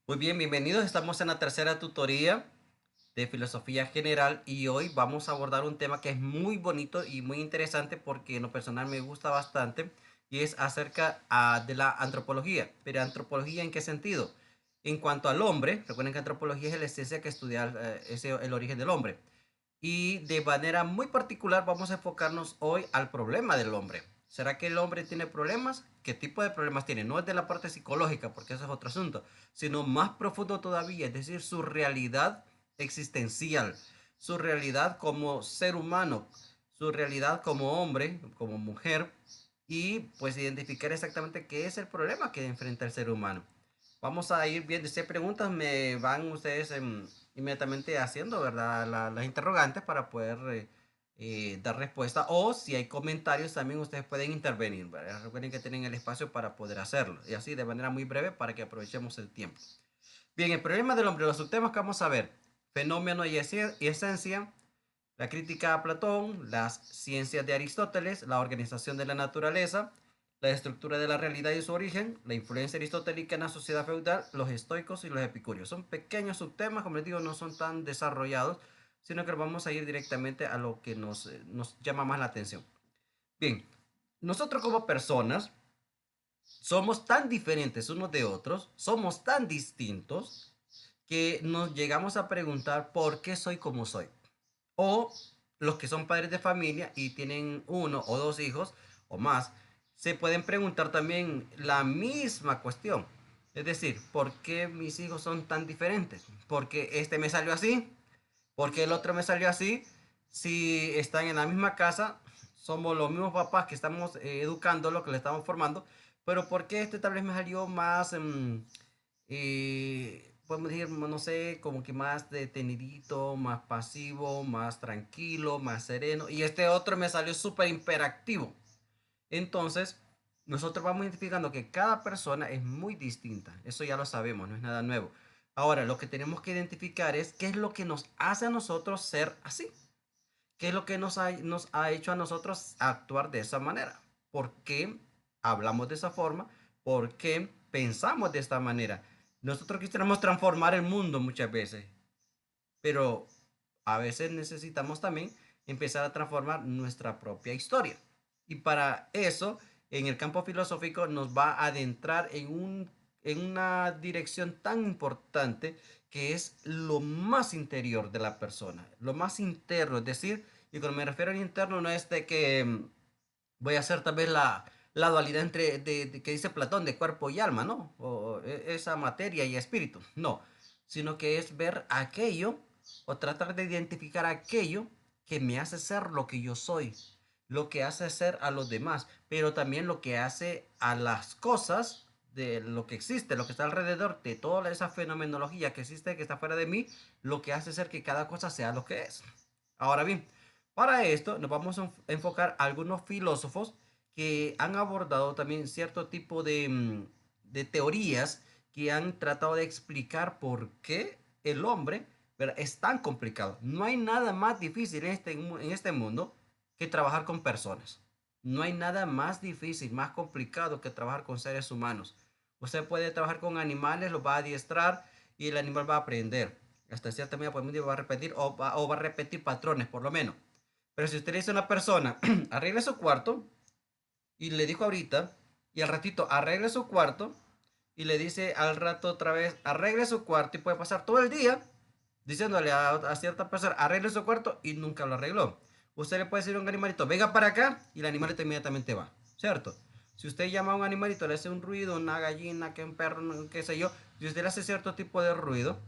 Muy bien, bienvenidos. Estamos en la tercera tutoría de filosofía general y hoy vamos a abordar un tema que es muy bonito y muy interesante porque en lo personal me gusta bastante y es acerca de la antropología. Pero antropología, ¿en qué sentido? En cuanto al hombre, recuerden que antropología es la ciencia que estudia el origen del hombre. Y de manera muy particular vamos a enfocarnos hoy al problema del hombre. ¿Será que el hombre tiene problemas? ¿Qué tipo de problemas tiene? No es de la parte psicológica, porque eso es otro asunto, sino más profundo todavía, es decir, su realidad existencial, su realidad como ser humano, su realidad como hombre, como mujer, y pues identificar exactamente qué es el problema que enfrenta el ser humano. Vamos a ir viendo, si hay preguntas, me van ustedes inmediatamente haciendo, ¿verdad? Las interrogantes para poder dar respuesta. O si hay comentarios, también ustedes pueden intervenir, ¿verdad? Recuerden que tienen el espacio para poder hacerlo. Y así de manera muy breve para que aprovechemos el tiempo. Bien, el problema del hombre, los subtemas que vamos a ver. Fenómeno y esencia, la crítica a Platón, las ciencias de Aristóteles, la organización de la naturaleza, la estructura de la realidad y su origen, la influencia aristotélica en la sociedad feudal, los estoicos y los epicúreos. Son pequeños subtemas, como les digo, no son tan desarrollados, sino que vamos a ir directamente a lo que nos llama más la atención. Bien, nosotros como personas somos tan diferentes unos de otros, somos tan distintos, que nos llegamos a preguntar por qué soy como soy. O los que son padres de familia y tienen uno o dos hijos o más, se pueden preguntar también la misma cuestión. Es decir, ¿por qué mis hijos son tan diferentes? ¿Por qué este me salió así? ¿Por qué el otro me salió así? Si están en la misma casa, somos los mismos papás que estamos educándolo, que le estamos formando, pero ¿por qué este tal vez me salió más podemos decir, no sé, como que más detenidito, más pasivo, más tranquilo, más sereno? Y este otro me salió súper hiperactivo. Entonces, nosotros vamos identificando que cada persona es muy distinta. Eso ya lo sabemos, no es nada nuevo. Ahora, lo que tenemos que identificar es qué es lo que nos hace a nosotros ser así. ¿Qué es lo que nos ha hecho a nosotros actuar de esa manera? ¿Por qué hablamos de esa forma? ¿Por qué pensamos de esta manera? Nosotros quisiéramos transformar el mundo muchas veces, pero a veces necesitamos también empezar a transformar nuestra propia historia. Y para eso, en el campo filosófico nos va a adentrar en una dirección tan importante que es lo más interior de la persona, lo más interno, es decir, y cuando me refiero al interno no es de que voy a hacer tal vez la dualidad entre que dice Platón de cuerpo y alma, ¿no? O esa materia y espíritu, no, sino que es ver aquello o tratar de identificar aquello que me hace ser lo que yo soy, lo que hace ser a los demás, pero también lo que hace a las cosas de lo que existe, lo que está alrededor de toda esa fenomenología que existe, que está fuera de mí, lo que hace ser que cada cosa sea lo que es. Ahora bien, para esto nos vamos a enfocar a algunos filósofos que han abordado también cierto tipo de teorías que han tratado de explicar por qué el hombre, ¿verdad?, es tan complicado. No hay nada más difícil en este mundo que trabajar con personas. No hay nada más difícil, más complicado que trabajar con seres humanos. Usted puede trabajar con animales, los va a adiestrar y el animal va a aprender. Hasta cierta medida, pues, va a repetir o va a repetir patrones, por lo menos. Pero si usted le dice a una persona, arregle su cuarto, y le dijo ahorita, y al ratito, arregle su cuarto, y le dice al rato otra vez, arregle su cuarto, y puede pasar todo el día diciéndole a cierta persona, arregle su cuarto, y nunca lo arregló. Usted le puede decir a un animalito, venga para acá, y el animalito inmediatamente va, ¿cierto? Si usted llama a un animalito, le hace un ruido, una gallina, que un perro, qué sé yo, si usted le hace cierto tipo de ruido,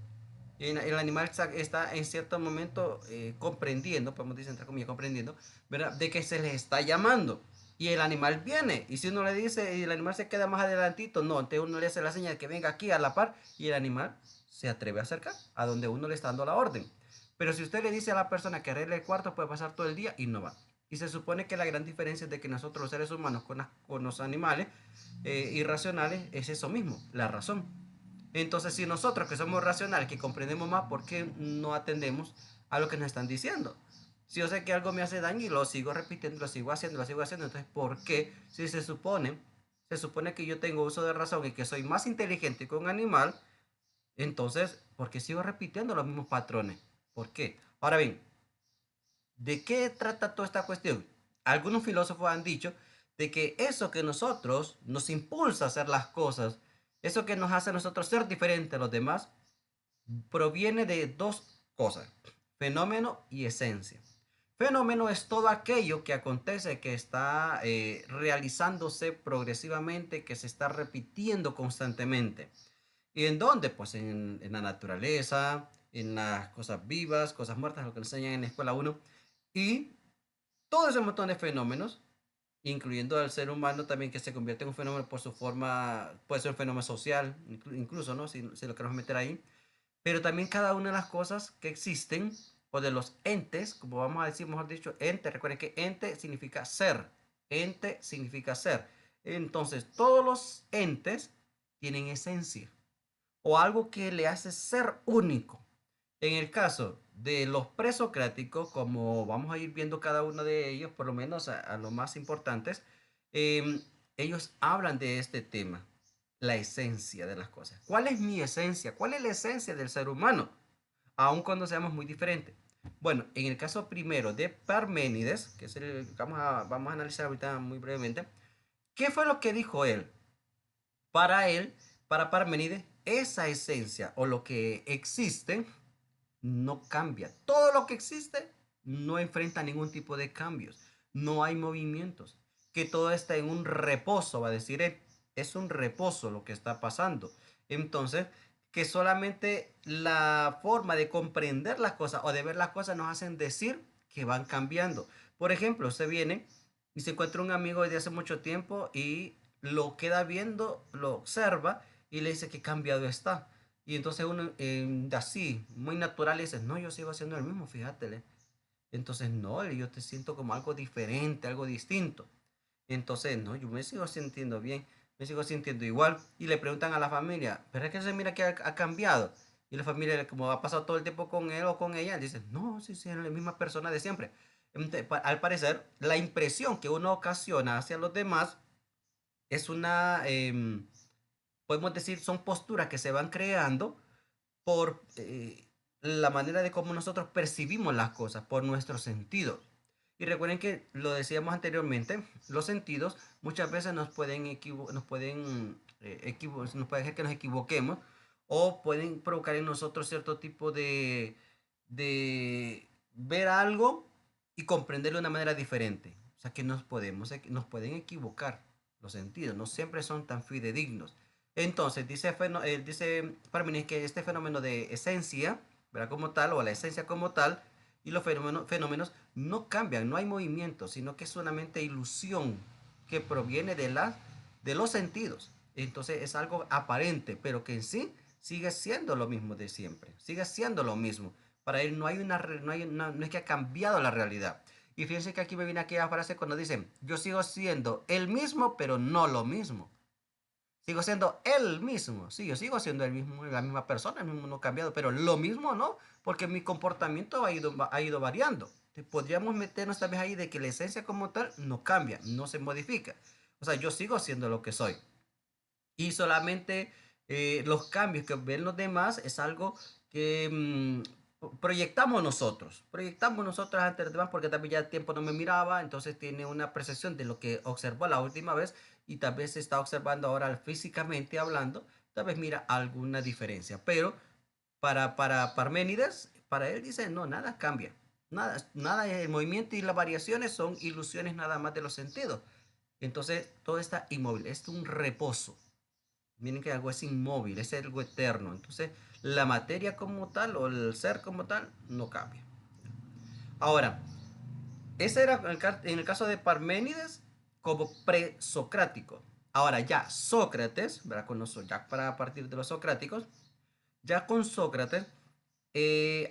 el animal está en cierto momento comprendiendo, podemos decir entre comillas, comprendiendo, ¿verdad? De que se le está llamando. Y el animal viene. Y si uno le dice, y el animal se queda más adelantito, no, entonces uno le hace la señal que venga aquí a la par y el animal se atreve a acercar a donde uno le está dando la orden. Pero si usted le dice a la persona que arregle el cuarto, puede pasar todo el día y no va. Y se supone que la gran diferencia es de que nosotros los seres humanos con los animales irracionales es eso mismo, la razón. Entonces, si nosotros que somos racionales, que comprendemos más, ¿por qué no atendemos a lo que nos están diciendo? Si yo sé que algo me hace daño y lo sigo repitiendo, lo sigo haciendo, lo sigo haciendo, entonces, ¿por qué? Si se supone que yo tengo uso de razón y que soy más inteligente que un animal, Entonces, ¿por qué sigo repitiendo los mismos patrones? ¿Por qué? Ahora bien, ¿de qué trata toda esta cuestión? Algunos filósofos han dicho de que eso que nosotros nos impulsa a hacer las cosas, eso que nos hace a nosotros ser diferentes a los demás, proviene de dos cosas, fenómeno y esencia. Fenómeno es todo aquello que acontece, que está realizándose progresivamente, que se está repitiendo constantemente. ¿Y en dónde? Pues en la naturaleza, en las cosas vivas, cosas muertas, lo que enseñan en la escuela uno. Y todo ese montón de fenómenos, incluyendo al ser humano también que se convierte en un fenómeno por su forma, puede ser un fenómeno social, incluso, ¿no? Si lo queremos meter ahí. Pero también cada una de las cosas que existen, o de los entes, como vamos a decir, mejor dicho, ente, recuerden que ente significa ser. Ente significa ser. Entonces, todos los entes tienen esencia o algo que le hace ser único. En el caso de los presocráticos, como vamos a ir viendo cada uno de ellos, por lo menos a los más importantes, em, ellos hablan de este tema, la esencia de las cosas. ¿Cuál es mi esencia? ¿Cuál es la esencia del ser humano? Aun cuando seamos muy diferentes. Bueno, en el caso primero de Parménides, que es el que vamos a analizar ahorita muy brevemente, ¿qué fue lo que dijo él? Para él, para Parménides, esa esencia o lo que existe no cambia. Todo lo que existe no enfrenta ningún tipo de cambios. No hay movimientos. Que todo está en un reposo, va a decir él. Es un reposo lo que está pasando. Entonces, que solamente la forma de comprender las cosas o de ver las cosas nos hacen decir que van cambiando. Por ejemplo, usted viene y se encuentra un amigo de hace mucho tiempo y lo queda viendo, lo observa y le dice que cambiado está. Y entonces uno así, muy natural, dice, no, yo sigo haciendo el mismo, fíjate. Entonces, no, yo te siento como algo diferente, algo distinto. Entonces, no, yo me sigo sintiendo bien, me sigo sintiendo igual. Y le preguntan a la familia, ¿pero es que se mira que ha cambiado? Y la familia, como ha pasado todo el tiempo con él o con ella, dice, no, sí, sí, es la misma persona de siempre. Entonces, al parecer, la impresión que uno ocasiona hacia los demás es una, podemos decir, son posturas que se van creando por la manera de cómo nosotros percibimos las cosas, por nuestros sentidos. Y recuerden que lo decíamos anteriormente, los sentidos muchas veces nos pueden hacer que nos equivoquemos o pueden provocar en nosotros cierto tipo de ver algo y comprenderlo de una manera diferente. O sea que nos pueden equivocar los sentidos, no siempre son tan fidedignos. Entonces, dice Parménides que este fenómeno de esencia, ¿verdad? Como tal, o la esencia como tal, y los fenómenos no cambian, no hay movimiento, sino que es solamente ilusión que proviene de los sentidos. Entonces es algo aparente, pero que en sí sigue siendo lo mismo de siempre, sigue siendo lo mismo. Para él no es que ha cambiado la realidad. Y fíjense que aquí me viene aquella frase cuando dicen, yo sigo siendo el mismo, pero no lo mismo. Sigo siendo el mismo. Sí, yo sigo siendo el mismo, la misma persona, el mismo no cambiado, pero lo mismo no, porque mi comportamiento ha ido variando. Entonces, podríamos meternos también ahí de que la esencia como tal no cambia, no se modifica. O sea, yo sigo siendo lo que soy. Y solamente los cambios que ven los demás es algo que proyectamos nosotros ante los demás porque también ya el tiempo no me miraba, entonces tiene una percepción de lo que observó la última vez y tal vez se está observando ahora físicamente hablando, tal vez mira alguna diferencia, pero para Parménides, para él dice, no, nada cambia, nada, el movimiento y las variaciones son ilusiones nada más de los sentidos, entonces todo está inmóvil, es un reposo. Miren que algo es inmóvil, es algo eterno. Entonces, la materia como tal o el ser como tal no cambia. Ahora, ese era en el caso de Parménides como presocrático. Ahora ya Sócrates, ¿verdad? Ya para partir de los socráticos, ya con Sócrates,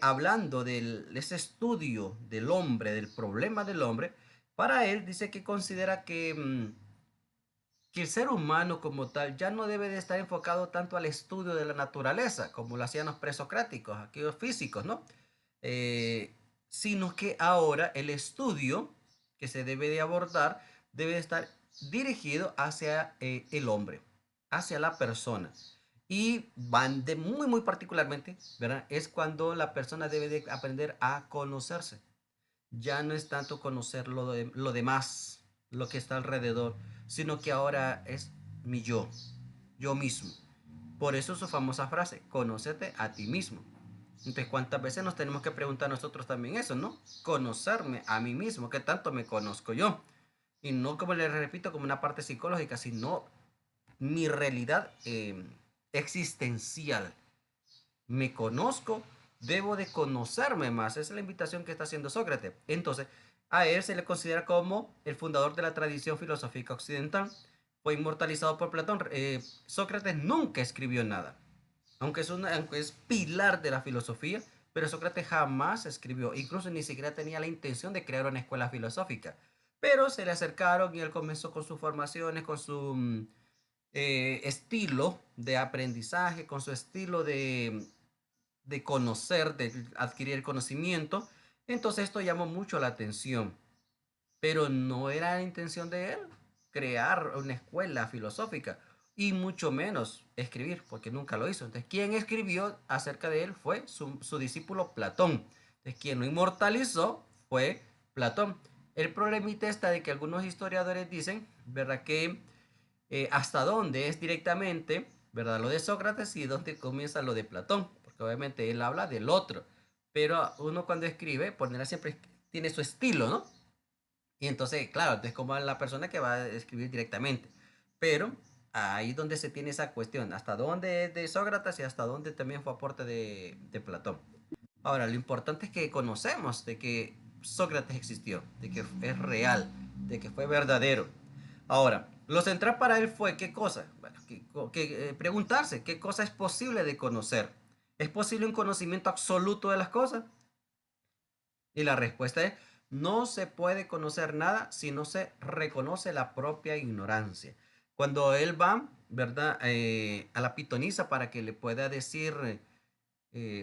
hablando de ese estudio del hombre, del problema del hombre, para él dice que considera que el ser humano como tal ya no debe de estar enfocado tanto al estudio de la naturaleza, como lo hacían los presocráticos, aquellos físicos, ¿no? Eh, Sino que ahora el estudio que se debe de abordar debe de estar dirigido hacia el hombre, hacia la persona. Y van de muy particularmente, ¿verdad? Es cuando la persona debe de aprender a conocerse. Ya no es tanto conocer lo demás, lo que está alrededor, sino que ahora es mi yo mismo. Por eso su famosa frase, conócete a ti mismo. Entonces, ¿cuántas veces nos tenemos que preguntar nosotros también eso, no? Conocerme a mí mismo, ¿qué tanto me conozco yo? Y no, como les repito, como una parte psicológica, sino mi realidad existencial. Me conozco, debo de conocerme más. Esa es la invitación que está haciendo Sócrates. Entonces, a él se le considera como el fundador de la tradición filosófica occidental. Fue inmortalizado por Platón. Sócrates nunca escribió nada, aunque es pilar de la filosofía, pero Sócrates jamás escribió, incluso ni siquiera tenía la intención de crear una escuela filosófica. Pero se le acercaron y él comenzó con sus formaciones, con su estilo de aprendizaje, con su estilo de conocer, de adquirir conocimiento. Entonces esto llamó mucho la atención, pero no era la intención de él crear una escuela filosófica y mucho menos escribir, porque nunca lo hizo. Entonces, quien escribió acerca de él fue su discípulo Platón. Entonces, quien lo inmortalizó fue Platón. El problemita está de que algunos historiadores dicen, ¿verdad? Que hasta dónde es directamente, ¿verdad? Lo de Sócrates y dónde comienza lo de Platón, porque obviamente él habla del otro, pero uno cuando escribe, ponerá siempre tiene su estilo, ¿no? Y entonces, claro, es como la persona que va a escribir directamente, pero ahí donde se tiene esa cuestión, hasta dónde es de Sócrates y hasta dónde también fue aporte de Platón. Ahora, lo importante es que conocemos de que Sócrates existió, de que es real, de que fue verdadero. Ahora, lo central para él fue qué cosa. Bueno, preguntarse qué cosa es posible de conocer. ¿Es posible un conocimiento absoluto de las cosas? Y la respuesta es, no se puede conocer nada si no se reconoce la propia ignorancia. Cuando él va, ¿verdad? A la pitonisa para que le pueda decir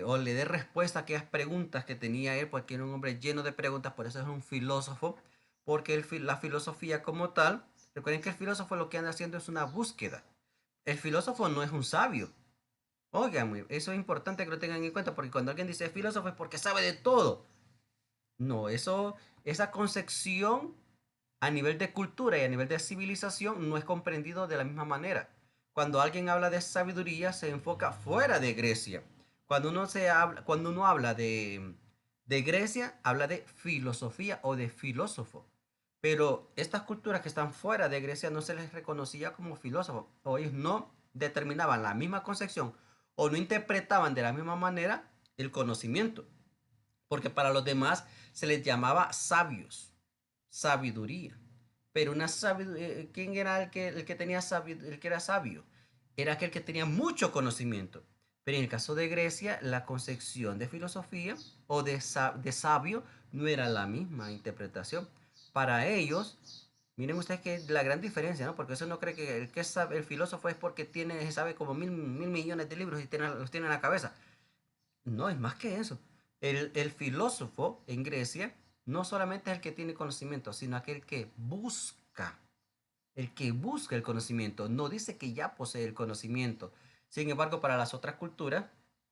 o le dé respuesta a aquellas preguntas que tenía él, porque era un hombre lleno de preguntas, por eso es un filósofo, porque la filosofía como tal, recuerden que el filósofo lo que anda haciendo es una búsqueda. El filósofo no es un sabio. Oigan, eso es importante que lo tengan en cuenta, porque cuando alguien dice filósofo es porque sabe de todo. No, esa concepción a nivel de cultura y a nivel de civilización no es comprendido de la misma manera. Cuando alguien habla de sabiduría, se enfoca fuera de Grecia. Cuando uno habla de Grecia, habla de filosofía o de filósofo. Pero estas culturas que están fuera de Grecia no se les reconocía como filósofos, o ellos no determinaban la misma concepción o no interpretaban de la misma manera el conocimiento, porque para los demás se les llamaba sabios, sabiduría. Pero ¿quién era el que tenía el que era sabio? Era aquel que tenía mucho conocimiento. Pero en el caso de Grecia, la concepción de filosofía o de sabio no era la misma interpretación. Para ellos, miren ustedes que la gran diferencia, ¿no? Porque eso no cree que el filósofo es porque sabe como mil millones de libros y los tiene en la cabeza. No, es más que eso. El filósofo en Grecia no solamente es el que tiene conocimiento, sino aquel que busca, el que busca el conocimiento. No dice que ya posee el conocimiento. Sin embargo, para las otras culturas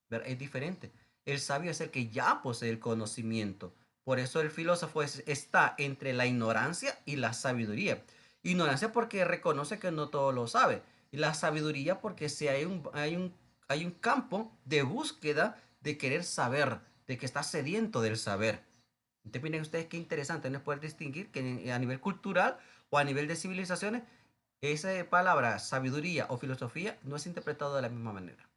es diferente. El sabio es el que ya posee el conocimiento. Por eso el filósofo está entre la ignorancia y la sabiduría. Ignorancia porque reconoce que no todo lo sabe. Y la sabiduría porque si hay un campo de búsqueda de querer saber, de que está sediento del saber. Entonces, miren ustedes qué interesante, no es poder distinguir que a nivel cultural o a nivel de civilizaciones, esa palabra sabiduría o filosofía no es interpretado de la misma manera.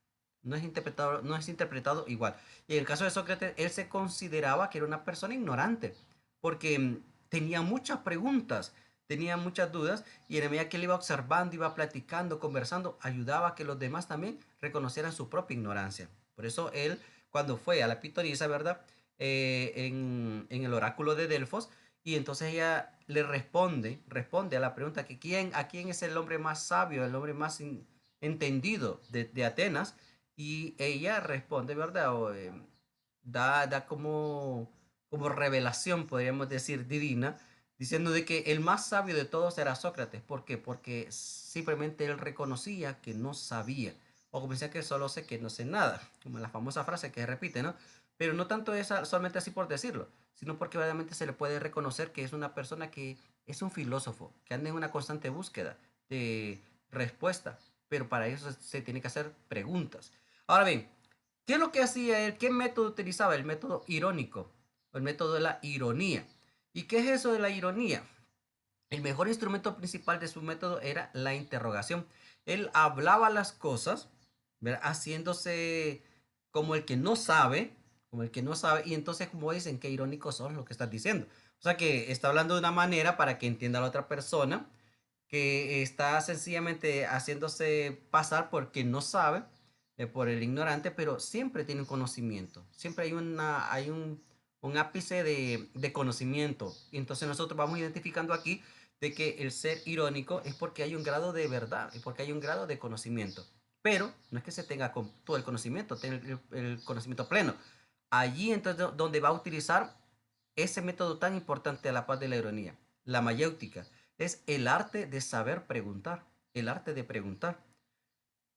No es interpretado igual. Y en el caso de Sócrates, él se consideraba que era una persona ignorante, porque tenía muchas preguntas, tenía muchas dudas, y en la medida que él iba observando, iba platicando, conversando, ayudaba a que los demás también reconocieran su propia ignorancia. Por eso él, cuando fue a la pitonisa, ¿verdad? En el oráculo de Delfos, y entonces ella le responde a la pregunta que a quién es el hombre más sabio, el hombre más entendido de Atenas, y ella responde, ¿verdad? Da como revelación, podríamos decir, divina, diciendo de que el más sabio de todos era Sócrates. ¿Por qué? Porque simplemente él reconocía que no sabía. o como decía que solo sé que no sé nada, como la famosa frase que se repite, ¿no? Pero no tanto es solamente así por decirlo, sino porque realmente se le puede reconocer que es una persona que es un filósofo, que anda en una constante búsqueda de respuesta, pero para eso se tiene que hacer preguntas. Ahora bien, ¿qué es lo que hacía él? ¿Qué método utilizaba? El método irónico, el método de la ironía. ¿Y qué es eso de la ironía? El mejor instrumento principal de su método era la interrogación. Él hablaba las cosas, ¿verdad? Haciéndose como el que no sabe, como el que no sabe, y entonces como dicen, qué irónico son lo que estás diciendo. O sea que está hablando de una manera para que entienda la otra persona, que está sencillamente haciéndose pasar por quien no sabe, por el ignorante, pero siempre tiene un conocimiento, siempre un ápice de conocimiento. Y entonces nosotros vamos identificando aquí de que el ser irónico es porque hay un grado de verdad y porque hay un grado de conocimiento. Pero no es que se tenga con todo el conocimiento, tener el conocimiento pleno. Allí entonces donde va a utilizar ese método tan importante a la paz de la ironía, la mayéutica, es el arte de saber preguntar, el arte de preguntar.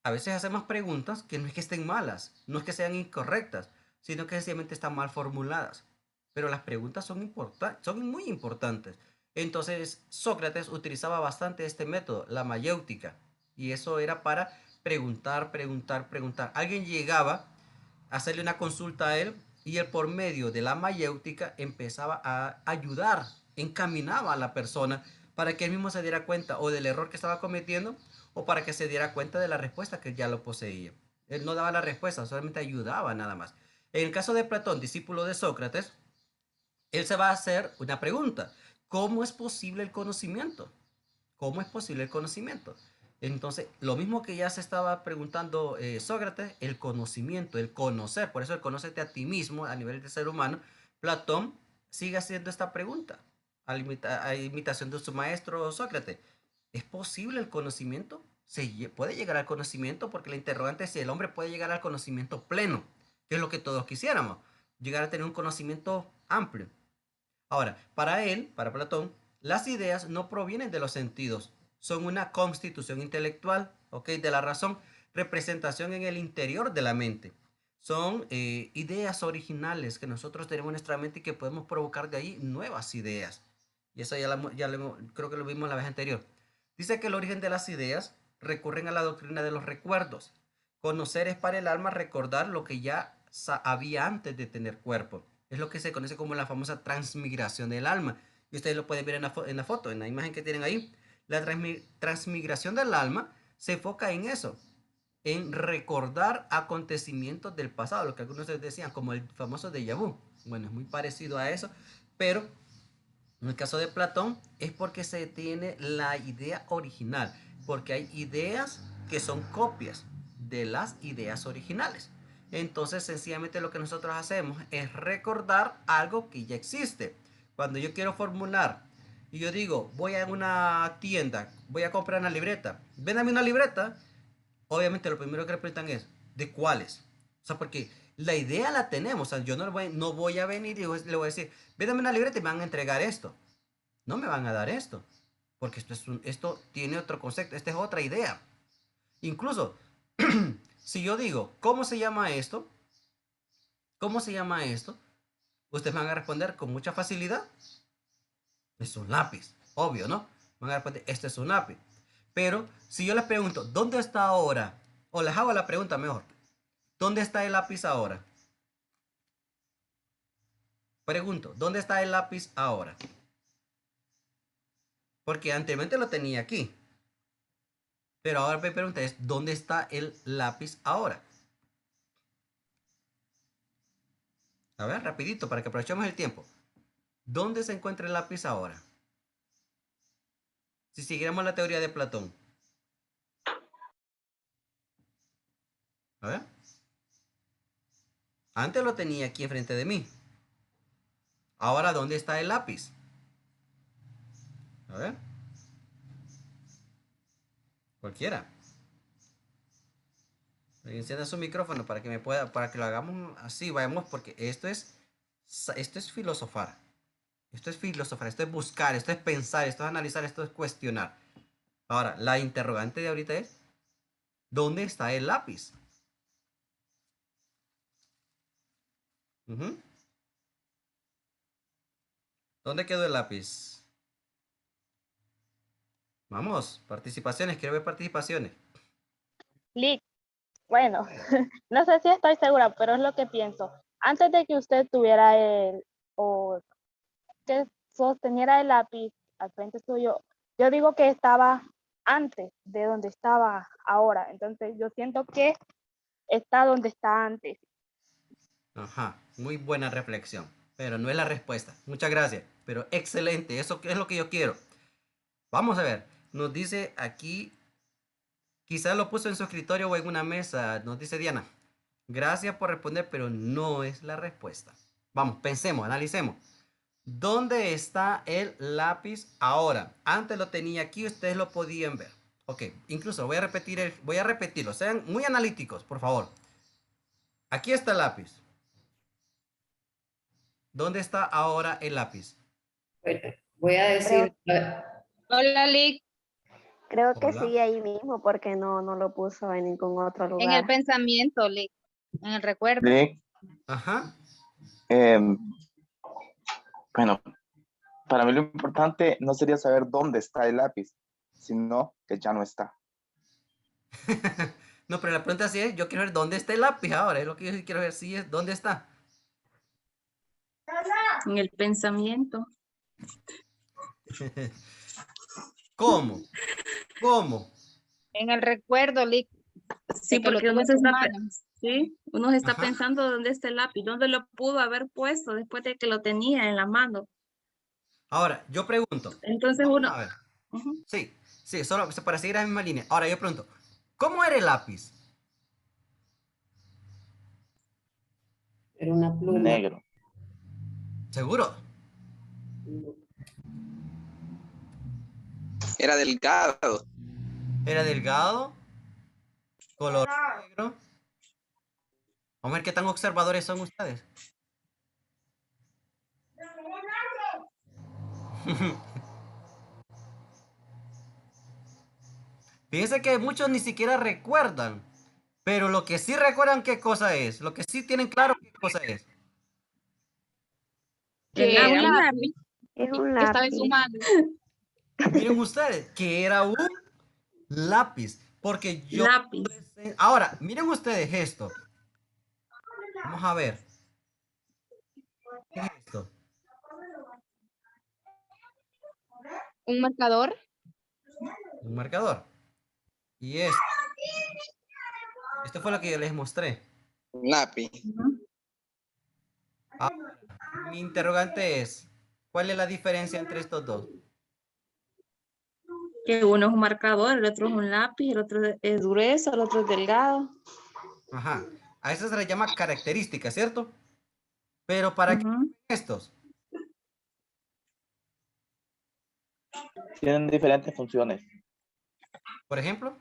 A veces hacemos preguntas que no es que estén malas, no es que sean incorrectas, sino que sencillamente están mal formuladas. Pero las preguntas son muy importantes. Entonces Sócrates utilizaba bastante este método, la mayéutica, y eso era para preguntar, preguntar, preguntar. Alguien llegaba a hacerle una consulta a él y él por medio de la mayéutica empezaba a ayudar, encaminaba a la persona para que él mismo se diera cuenta o del error que estaba cometiendo o para que se diera cuenta de la respuesta que ya lo poseía. Él no daba la respuesta, solamente ayudaba nada más. En el caso de Platón, discípulo de Sócrates, él se va a hacer una pregunta. ¿Cómo es posible el conocimiento? ¿Cómo es posible el conocimiento? Entonces, lo mismo que ya se estaba preguntando Sócrates, el conocimiento, el conocer, por eso el conócete a ti mismo a nivel de ser humano, Platón sigue haciendo esta pregunta a imitación de su maestro Sócrates. ¿Es posible el conocimiento? ¿Se puede llegar al conocimiento? Porque la interrogante es si el hombre puede llegar al conocimiento pleno, que es lo que todos quisiéramos, llegar a tener un conocimiento amplio. Ahora, para él, para Platón, las ideas no provienen de los sentidos, son una constitución intelectual, ¿ok? De la razón, representación en el interior de la mente. Son ideas originales que nosotros tenemos en nuestra mente y que podemos provocar de ahí nuevas ideas. Y eso creo que lo vimos la vez anterior. Dice que el origen de las ideas recurren a la doctrina de los recuerdos. Conocer es para el alma recordar lo que ya había antes de tener cuerpo. Es lo que se conoce como la famosa transmigración del alma. Y ustedes lo pueden ver en la foto, en la imagen que tienen ahí. La transmigración del alma se enfoca en eso, en recordar acontecimientos del pasado, lo que algunos decían, como el famoso déjà vu. Bueno, es muy parecido a eso, pero en el caso de Platón es porque se tiene la idea original, porque hay ideas que son copias de las ideas originales. Entonces, sencillamente lo que nosotros hacemos es recordar algo que ya existe. Cuando yo quiero formular y yo digo, voy a una tienda, voy a comprar una libreta, véndame una libreta, obviamente lo primero que le preguntan es, ¿de cuáles? O sea, porque la idea la tenemos, o sea, yo no voy a venir y le voy a decir, véndame una libreta y me van a entregar esto. No me van a dar esto, porque esto tiene otro concepto, esta es otra idea. Incluso, si yo digo, ¿cómo se llama esto? ¿Cómo se llama esto? Ustedes me van a responder con mucha facilidad, es un lápiz, obvio, ¿no? Me van a responder, este es un lápiz. Pero si yo les pregunto, ¿dónde está ahora? O les hago la pregunta mejor, ¿dónde está el lápiz ahora? Pregunto, ¿dónde está el lápiz ahora? Porque anteriormente lo tenía aquí. Pero ahora mi pregunta es, ¿dónde está el lápiz ahora? A ver, rapidito, para que aprovechemos el tiempo. ¿Dónde se encuentra el lápiz ahora? Si siguiéramos la teoría de Platón. A ver. Antes lo tenía aquí enfrente de mí. Ahora, ¿dónde está el lápiz? A ver. Cualquiera. Encienda su micrófono para que para que lo hagamos así, vayamos, porque esto es filosofar. Esto es filosofar, esto es buscar, esto es pensar, esto es analizar, esto es cuestionar. Ahora, la interrogante de ahorita es, ¿Dónde está el lápiz? Ujú. ¿Dónde quedó el lápiz? Vamos, participaciones, quiero ver participaciones. Lick, bueno, no sé si estoy segura, pero es lo que pienso. Antes de que usted tuviera o que sosteniera el lápiz al frente suyo, yo digo que estaba antes de donde estaba ahora. Entonces yo siento que está donde está antes. Ajá, muy buena reflexión, pero no es la respuesta. Muchas gracias, pero excelente, eso es lo que yo quiero. Vamos a ver, nos dice aquí, quizás lo puso en su escritorio o en una mesa, nos dice Diana. Gracias por responder, pero no es la respuesta. Vamos, pensemos, analicemos. ¿Dónde está el lápiz ahora? Antes lo tenía aquí, ustedes lo podían ver. Ok, incluso voy a repetirlo. Sean muy analíticos, por favor. Aquí está el lápiz. ¿Dónde está ahora el lápiz? Voy a Creo, decir, Hola, Lick, Creo que Hola. sigue ahí mismo porque no lo puso en ningún otro en el lugar. pensamiento, Lick, en el recuerdo. Nick, Ajá. bueno, para mí lo importante no sería saber dónde está el lápiz, sino que ya no está. No, pero la pregunta sí es, yo quiero ver dónde está el lápiz ahora. Es lo que yo sí quiero ver, sí es dónde está. En el pensamiento. ¿Cómo? ¿Cómo? En el recuerdo, Lick, Sí, de que lo porque tuvo uno en se sus está, manos. sí, uno se está Ajá. pensando dónde está el lápiz, dónde lo pudo haber puesto después de que lo tenía en la mano. Ahora, yo pregunto. Entonces Vamos uno, a ver. ujú, Sí, sí, solo para seguir la misma línea. Ahora yo pregunto, ¿cómo era el lápiz? era una pluma. Negro. ¿Seguro? Era delgado. ¿Era delgado? ¿Color negro? Vamos a ver qué tan observadores son ustedes. Fíjense que muchos ni siquiera recuerdan, pero lo que sí recuerdan qué cosa es, lo que sí tienen claro qué cosa es. el Que era un lápiz, lápiz Es un que estaba en su lápiz. mano. Miren ustedes, que era un lápiz, porque yo... lápiz. Ahora, miren ustedes esto. Vamos a ver. ¿Qué es esto? Un marcador. Un marcador. Y esto fue lo que yo les mostré. Un lápiz. Ujú. Ahora, mi interrogante es, ¿cuál es la diferencia entre estos dos? Que uno es un marcador, el otro es un lápiz, el otro es grueso, el otro es delgado. Ajá. A eso se le llama característica, ¿cierto? Pero ¿para qué Ujú. estos? Tienen diferentes funciones. Por ejemplo,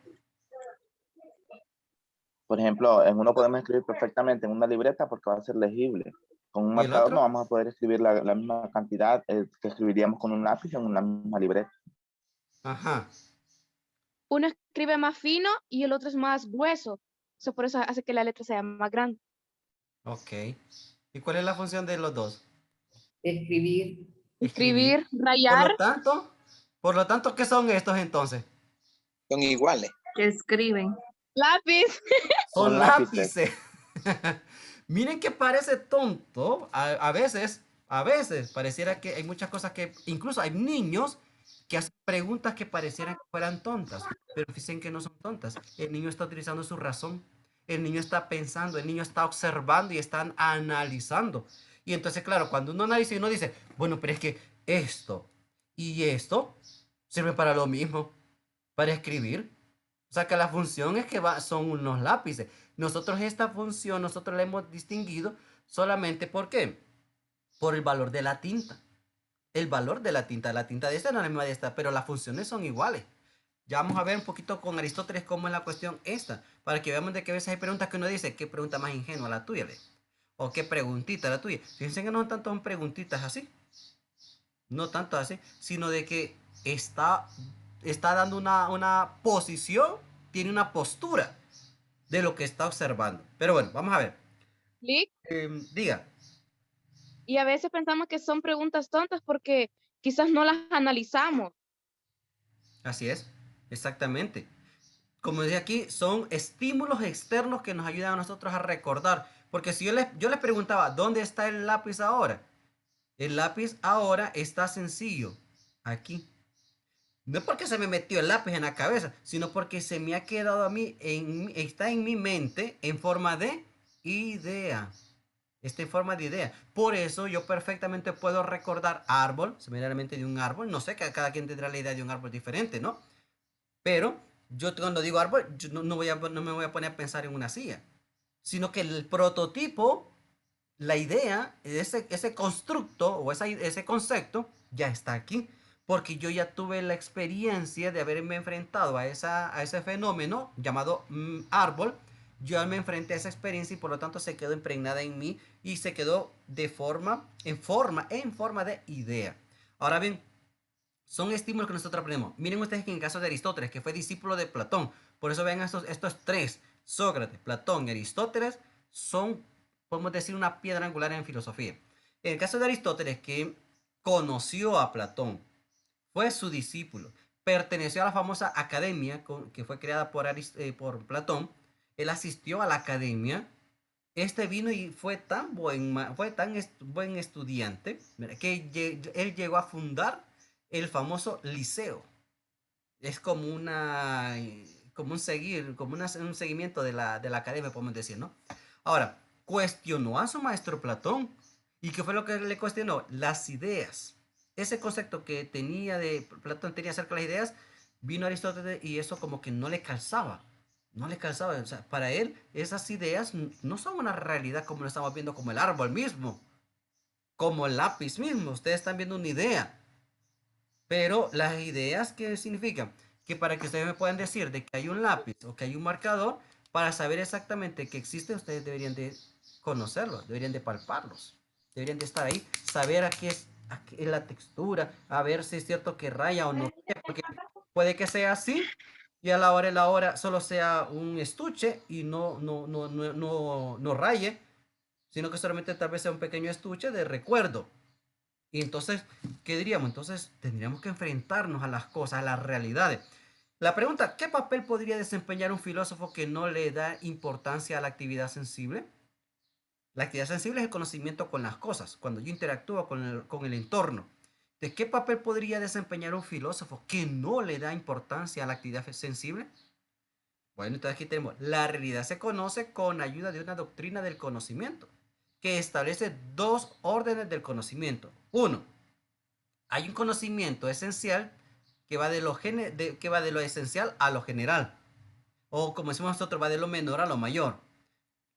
Por ejemplo, en uno podemos escribir perfectamente en una libreta porque va a ser legible. Con un ¿y el marcador no otro? vamos a poder escribir la misma cantidad que escribiríamos con un lápiz en una misma libreta. Ajá. uno escribe más fino y el otro es más grueso. Eso por eso hace que la letra sea más grande. Ok. ¿Y cuál es la función de los dos? Escribir. Escribir, Por rayar, por lo tanto, ¿qué son estos entonces? Son iguales. Que escriben. lápiz. Son Son lápices. lápices. Miren que parece tonto. A veces pareciera que hay muchas cosas que, incluso hay niños que hacen preguntas que parecieran que fueran tontas, pero dicen que no son tontas. El niño está utilizando su razón. El niño está pensando, el niño está observando y están analizando. Y entonces, claro, cuando uno analiza y uno dice, bueno, pero es que esto y esto sirven para lo mismo, para escribir. O sea que la función es que son unos lápices. Nosotros esta función, nosotros la hemos distinguido solamente ¿por qué? Por el valor de la tinta. El valor de la tinta de esta no es la misma de esta, pero las funciones son iguales. Ya vamos a ver un poquito con Aristóteles cómo es la cuestión esta, para que veamos de qué veces hay preguntas que uno dice, qué pregunta más ingenua la tuya, ¿le? O qué preguntita la tuya. Fíjense que no tanto son preguntitas así, no tanto así, sino de que está dando una posición, tiene una postura. de lo que está observando. Pero bueno, vamos a ver. Lick, Diga. y a veces pensamos que son preguntas tontas porque quizás no las analizamos. Así es, exactamente. Como decía aquí, son estímulos externos que nos ayudan a nosotros a recordar. Porque si yo les preguntaba, ¿dónde está el lápiz ahora? El lápiz ahora está sencillo, aquí. No es porque se me metió el lápiz en la cabeza, sino porque se me ha quedado a mí, está en mi mente en forma de idea. Está en forma de idea. Por eso yo perfectamente puedo recordar árbol, seminarmente de un árbol. No sé, que cada quien tendrá la idea de un árbol diferente, ¿no? Pero yo cuando digo árbol, yo no me voy a poner a pensar en una silla, sino que el prototipo, la idea, ese constructo o ese concepto ya está aquí. Porque yo ya tuve la experiencia de haberme enfrentado a ese fenómeno llamado árbol. Yo me enfrenté a esa experiencia y por lo tanto se quedó impregnada en mí y se quedó en forma de idea. Ahora bien, son estímulos que nosotros aprendemos. Miren ustedes que en el caso de Aristóteles, que fue discípulo de Platón, por eso ven estos tres, Sócrates, Platón y Aristóteles, son, podemos decir, una piedra angular en filosofía. En el caso de Aristóteles, que conoció a Platón, fue su discípulo, perteneció a la famosa academia que fue creada por Platón, él asistió a la academia, este vino y fue tan buen estudiante, que él llegó a fundar el famoso liceo. Es como un seguimiento de la academia, podemos decir, ¿no? Ahora, cuestionó a su maestro Platón. ¿Y qué fue lo que le cuestionó? Las ideas. Ese concepto que Platón tenía acerca de las ideas, vino Aristóteles y eso como que no le calzaba. No le calzaba. O sea, para él, esas ideas no son una realidad como lo estamos viendo, como el árbol mismo, como el lápiz mismo. Ustedes están viendo una idea. Pero las ideas, ¿qué significan? Que para que ustedes me puedan decir de que hay un lápiz o que hay un marcador, para saber exactamente que existe, ustedes deberían de conocerlos, deberían de palparlos, deberían de estar ahí, saber aquí es la textura, a ver si es cierto que raya o no, porque puede que sea así y a la hora solo sea un estuche y no raye, sino que solamente tal vez sea un pequeño estuche de recuerdo. Y entonces, ¿qué diríamos? Entonces, tendríamos que enfrentarnos a las cosas, a las realidades. La pregunta, ¿qué papel podría desempeñar un filósofo que no le da importancia a la actividad sensible? La actividad sensible es el conocimiento con las cosas, cuando yo interactúo con el entorno. ¿De qué papel podría desempeñar un filósofo que no le da importancia a la actividad sensible? Bueno, entonces aquí tenemos, la realidad se conoce con ayuda de una doctrina del conocimiento, que establece dos órdenes del conocimiento. Uno, hay un conocimiento esencial que va de lo esencial a lo general. O como decimos nosotros, va de lo menor a lo mayor.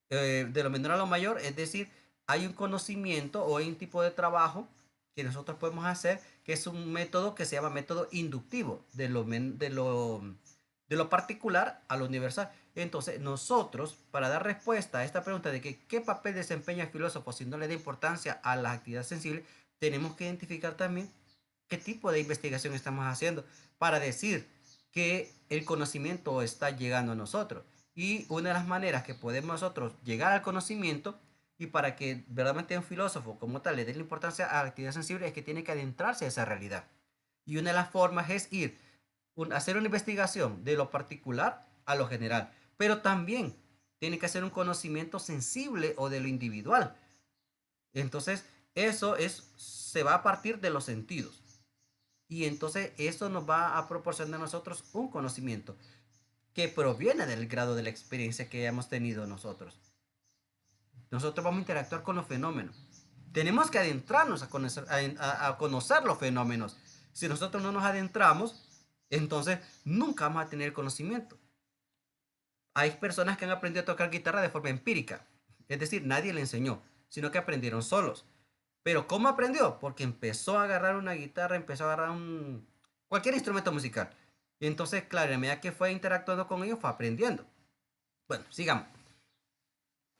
De lo menor a lo mayor, es decir, hay un conocimiento o hay un tipo de trabajo que nosotros podemos hacer, que es un método que se llama método inductivo, de lo particular a lo universal. Entonces, nosotros, para dar respuesta a esta pregunta de que qué papel desempeña el filósofo si no le da importancia a las actividades sensibles, tenemos que identificar también qué tipo de investigación estamos haciendo para decir que el conocimiento está llegando a nosotros. Y una de las maneras que podemos nosotros llegar al conocimiento y para que verdaderamente un filósofo como tal le dé la importancia a la actividad sensible es que tiene que adentrarse a esa realidad. Y una de las formas es hacer una investigación de lo particular a lo general, pero también tiene que hacer un conocimiento sensible o de lo individual. Entonces, se va a partir de los sentidos. Y entonces eso nos va a proporcionar a nosotros un conocimiento que proviene del grado de la experiencia que hemos tenido nosotros. Nosotros vamos a interactuar con los fenómenos. Tenemos que adentrarnos a conocer los fenómenos. Si nosotros no nos adentramos, entonces nunca vamos a tener conocimiento. Hay personas que han aprendido a tocar guitarra de forma empírica. Es decir, nadie le enseñó, sino que aprendieron solos. Pero ¿cómo aprendió? Porque empezó a agarrar una guitarra, empezó a agarrar cualquier instrumento musical. Y entonces, claro, a medida que fue interactuando con ellos, fue aprendiendo. Bueno, sigamos.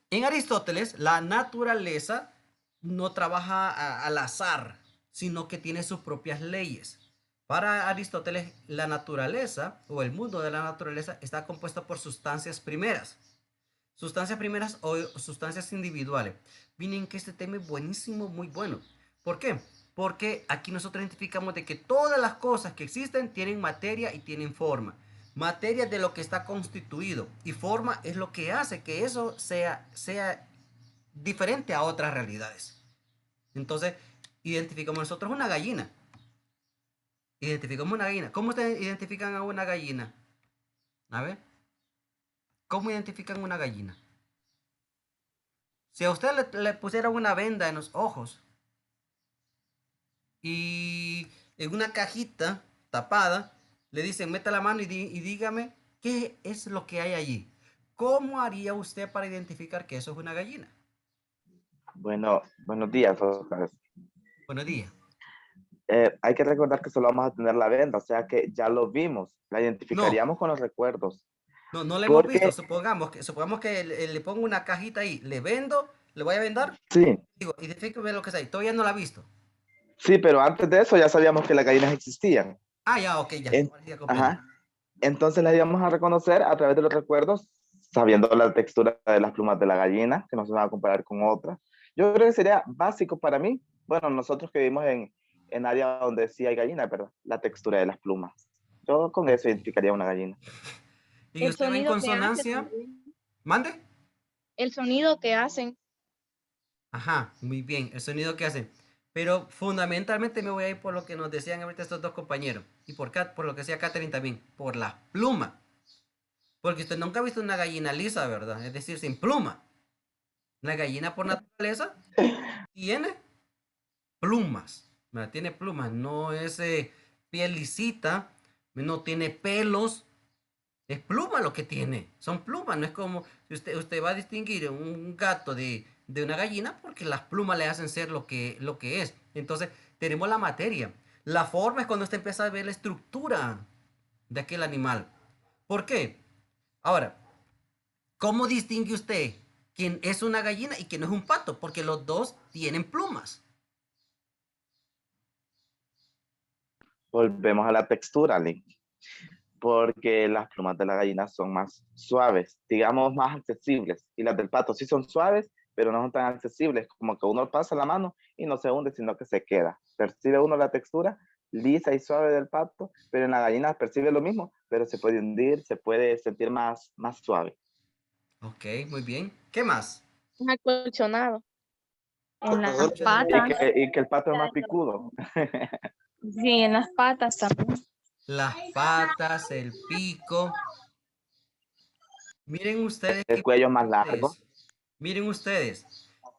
En Aristóteles, la naturaleza no trabaja al azar, sino que tiene sus propias leyes. Para Aristóteles, la naturaleza o el mundo de la naturaleza está compuesto por sustancias primeras. sustancias primeras o sustancias individuales. Miren que este tema es buenísimo, muy bueno. ¿Por qué? Porque aquí nosotros identificamos de que todas las cosas que existen tienen materia y tienen forma. Materia es de lo que está constituido y forma es lo que hace que eso sea diferente a otras realidades. Entonces, identificamos nosotros una gallina. Identificamos una gallina. ¿Cómo ustedes identifican a una gallina? A ver. ¿Cómo identifican una gallina? Si a usted le pusiera una venda en los ojos y en una cajita tapada, le dicen, meta la mano y dígame qué es lo que hay allí. ¿Cómo haría usted para identificar que eso es una gallina? Bueno, buenos días otra vez. Buenos días. Hay que recordar que solo vamos a tener la venda, o sea que ya lo vimos, la identificaríamos con los recuerdos. No la hemos Porque, visto. Supongamos que le pongo una cajita ahí, le vendo, le voy a vendar, sí, digo, identifíqueme lo que es ahí. Todavía no la he visto. sí, pero antes de eso ya sabíamos que las gallinas existían. Ah, ya, ok, ya. En- Ahora sí ya comprendo. ajá. Entonces las íbamos a reconocer a través de los recuerdos, sabiendo la textura de las plumas de la gallina, que no se van a comparar con otras. Yo creo que sería básico para mí, bueno, nosotros que vivimos en área donde sí hay gallina, ¿verdad? La textura de las plumas. Yo con eso identificaría una gallina. ¿Y El usted va en sonido que hace consonancia? también. ¿Mande? El sonido que hacen. Ajá, muy bien, el sonido que hacen. Pero fundamentalmente me voy a ir por lo que nos decían ahorita estos dos compañeros. Y por lo que decía Catherine también, por la pluma. Porque usted nunca ha visto una gallina lisa, ¿verdad? Es decir, sin pluma. La gallina por naturaleza tiene plumas. ¿Verdad? Tiene plumas, no es piel lisita, no tiene pelos. Es pluma lo que tiene, son plumas, no es como si usted va a distinguir un gato de una gallina porque las plumas le hacen ser lo que es. Entonces, tenemos la materia. La forma es cuando usted empieza a ver la estructura de aquel animal. ¿Por qué? Ahora, ¿cómo distingue usted quién es una gallina y quién no es un pato? Porque los dos tienen plumas. Volvemos a la textura, Link, porque las plumas de la gallina son más suaves, digamos más accesibles, y las del pato sí son suaves, pero no son tan accesibles, como que uno pasa la mano y no se hunde, sino que se queda. Percibe uno la textura lisa y suave del pato, pero en la gallina percibe lo mismo, pero se puede hundir, se puede sentir más suave. Ok, muy bien. ¿Qué más? Un acolchonado. En las Mucho de- patas. Y que el pato es más picudo. Sí, en las patas también. Las patas, el pico. Miren ustedes qué El cuello más largo. importante es. Miren ustedes.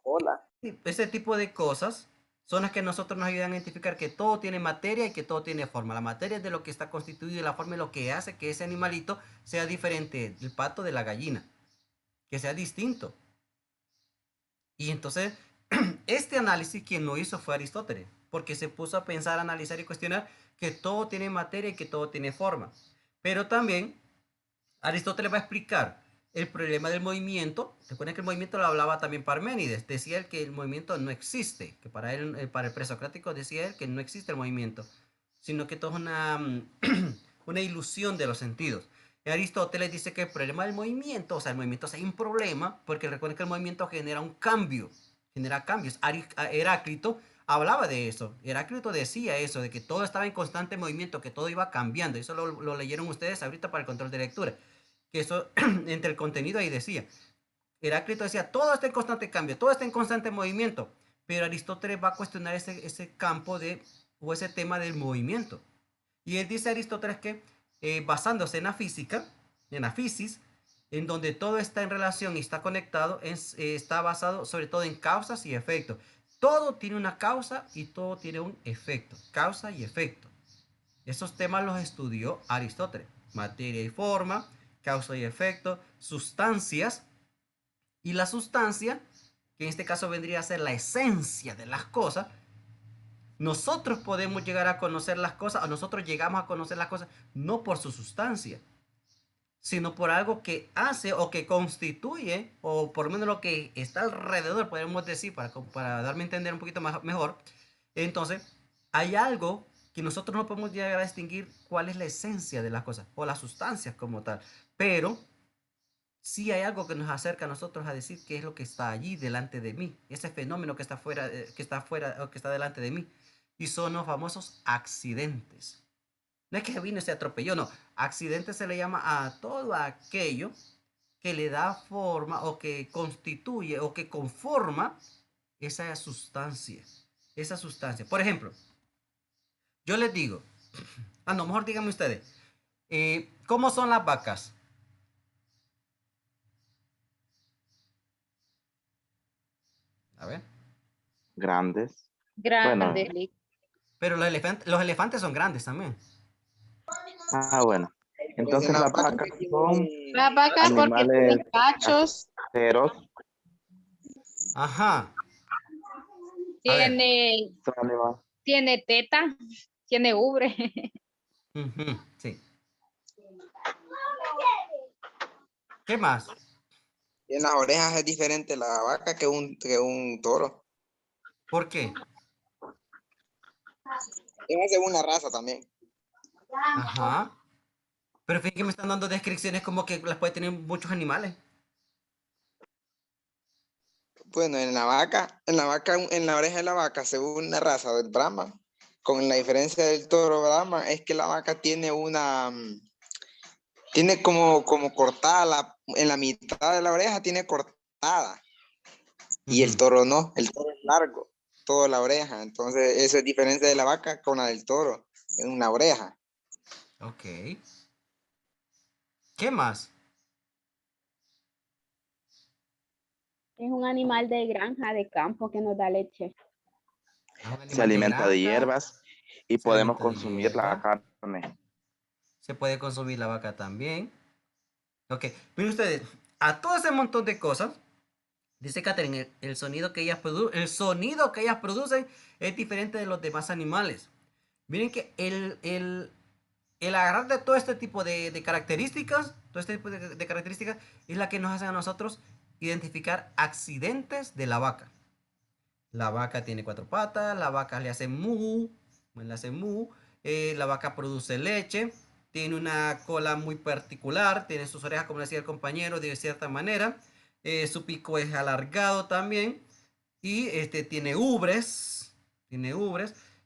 Hola. Ese tipo de cosas son las que nosotros nos ayudan a identificar que todo tiene materia y que todo tiene forma. La materia es de lo que está constituido y la forma es lo que hace que ese animalito sea diferente del pato de la gallina, que sea distinto. Y entonces, este análisis quien lo hizo fue Aristóteles, porque se puso a pensar, analizar y cuestionar que todo tiene materia y que todo tiene forma. Pero también Aristóteles va a explicar el problema del movimiento. Recuerden que el movimiento lo hablaba también Parménides. Decía él que el movimiento no existe, que para él, para el presocrático decía él que no existe el movimiento, sino que todo es una ilusión de los sentidos. Y Aristóteles dice que el problema del movimiento, o sea, el movimiento es un problema, porque recuerden que el movimiento genera un cambio, genera cambios. Heráclito hablaba de eso. Heráclito decía eso, de que todo estaba en constante movimiento, que todo iba cambiando. Eso lo leyeron ustedes ahorita para el control de lectura. Que eso, entre el contenido ahí decía. Heráclito decía, todo está en constante cambio, todo está en constante movimiento. Pero Aristóteles va a cuestionar ese campo o ese tema del movimiento. Y él dice Aristóteles que basándose en la física, en la fisis, en donde todo está en relación y está conectado, está basado sobre todo en causas y efectos. Todo tiene una causa y todo tiene un efecto. Causa y efecto. Esos temas los estudió Aristóteles. Materia y forma, causa y efecto, sustancias. Y la sustancia, que en este caso vendría a ser la esencia de las cosas, nosotros podemos llegar a conocer las cosas, o nosotros llegamos a conocer las cosas no por su sustancia, sino por algo que hace o que constituye, o por lo menos lo que está alrededor, podemos decir, para darme a entender un poquito mejor. Entonces, hay algo que nosotros no podemos llegar a distinguir cuál es la esencia de las cosas, o las sustancias como tal, pero sí hay algo que nos acerca a nosotros a decir qué es lo que está allí delante de mí, ese fenómeno que está fuera, o que está delante de mí. Y son los famosos accidentes. No es que vino y se atropelló, no. Accidente se le llama a todo aquello que le da forma o que constituye o que conforma esa sustancia. Esa sustancia. Por ejemplo, yo les digo, no, mejor díganme ustedes, ¿cómo son las vacas? A ver. Grandes. Bueno, Grande, Lick. Pero los elefantes son grandes también. bueno. Entonces Una las vaca vacas que tiene son La vaca porque animales tiene cachos, caseros, Ajá. A ver. son animales. tiene teta, tiene ubre. Ujú, sí. ¿Qué más? en las orejas es diferente la vaca que un toro. ¿Por qué? Es según la raza también. Ajá. Pero fíjense que me están dando descripciones como que las puede tener muchos animales. Bueno, en la oreja de la vaca, según la raza del Brahma, con la diferencia del toro Brahma, es que la vaca tiene tiene como cortada en la mitad de la oreja, tiene cortada. Y el Ujú. toro no, el toro es largo, toda la oreja. Entonces, eso es diferencia de la vaca con la del toro, en una oreja. Ok. ¿Qué más? Es un animal de granja, de campo que nos da leche. Es un Se animal de alimenta de granja. hierbas y Se podemos alimenta de consumir la hierba. carne. Se puede consumir la vaca también. Ok. Miren ustedes, a todo ese montón de cosas, dice Catherine, el sonido que ellas producen es diferente de los demás animales. Miren que el agarrar de todo este tipo de características, todo este tipo de características, es la que nos hace a nosotros identificar accidentes de la vaca. La vaca tiene 4 patas, la vaca le hace mu, la vaca produce leche, tiene una cola muy particular, tiene sus orejas, como decía el compañero, de cierta manera, su pico es alargado también, y tiene ubres.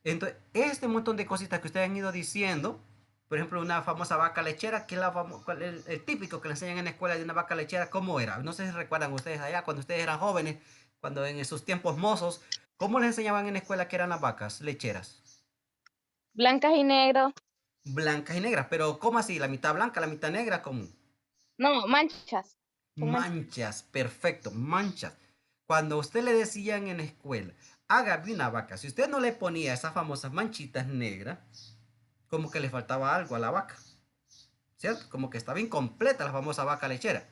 Entonces, este montón de cositas que ustedes han ido diciendo, por ejemplo, una famosa vaca lechera, que es el típico que le enseñan en la escuela de una vaca lechera, ¿cómo era? No sé si recuerdan ustedes allá, cuando ustedes eran jóvenes, cuando en sus tiempos mozos, ¿cómo les enseñaban en la escuela que eran las vacas lecheras? Blancas y negros. Blancas y negras, pero ¿cómo así? ¿La mitad blanca, la mitad negra? ¿Cómo? No, manchas. Son manchas. Manchas, perfecto, manchas. Cuando a usted le decían en la escuela, hágame una vaca, si usted no le ponía esas famosas manchitas negras, como que le faltaba algo a la vaca, ¿cierto? Como que estaba incompleta la famosa vaca lechera.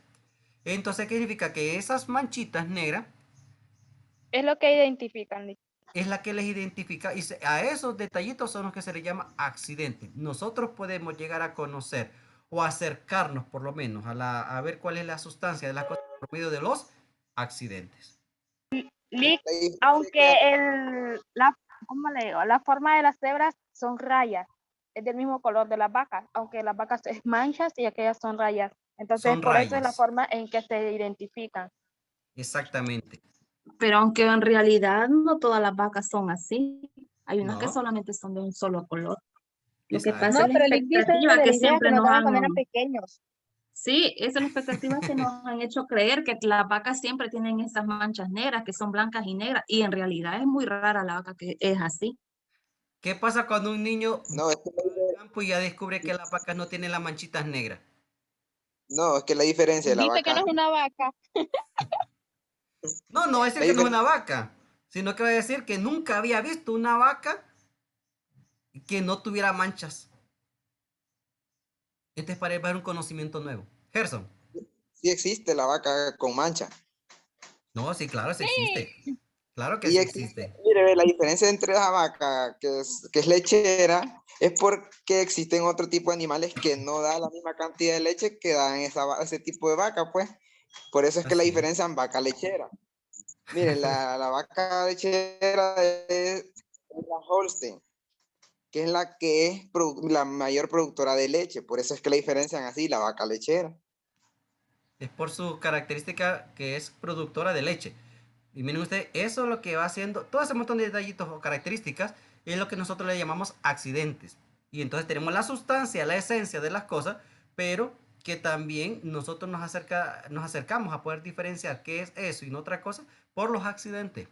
Entonces, ¿qué significa? Que esas manchitas negras Es lo que identifican. Lick. es la que les identifica y a esos detallitos son los que se les llama accidentes. Nosotros podemos llegar a conocer o acercarnos por lo menos a ver cuál es la sustancia de las cosas por medio de los accidentes. Lick, La diferencia aunque que ¿cómo le digo? La forma de las cebras son rayas, es del mismo color de las vacas, aunque las vacas es manchas y aquellas son rayas. Entonces, Son por eso es la rayas, forma en que se identifican. exactamente. Pero aunque en realidad no todas las vacas son así. Hay unas que No, solamente son de un solo color. Lo que pasa No, exacto. es la pero Lick dice expectativa de que la idea que siempre nos nos daban cuando han... eran pequeños. Sí, esa es la expectativa que nos han hecho creer que las vacas siempre tienen esas manchas negras, que son blancas y negras, y en realidad es muy rara la vaca que es así. ¿Qué pasa cuando un niño no, va al campo y ya descubre que las vacas no tienen las manchitas negras? no, es que la diferencia de la Dice que no vaca, es una vaca. No, no va a decir la que no es diferencia, una vaca, sino que va a decir que nunca había visto una vaca que no tuviera manchas. Este es para un conocimiento nuevo. Gerson. sí existe la vaca con mancha. No, sí, claro, sí existe. Claro que Y sí existe, existe. mire, ve, la diferencia entre la vaca que es lechera es porque existen otro tipo de animales que no dan la misma cantidad de leche que dan ese tipo de vaca, pues. Por eso es que la Así es. diferencia en vaca lechera. Miren, la vaca lechera es la Holstein, que es la que es la mayor productora de leche. Por eso es que la diferencian así, la vaca lechera. Es por su característica que es productora de leche. Y miren ustedes, eso es lo que va haciendo, todo ese montón de detallitos o características es lo que nosotros le llamamos accidentes. Y entonces tenemos la sustancia, la esencia de las cosas, pero que también nosotros nos acercamos a poder diferenciar qué es eso y no otra cosa por los accidentes.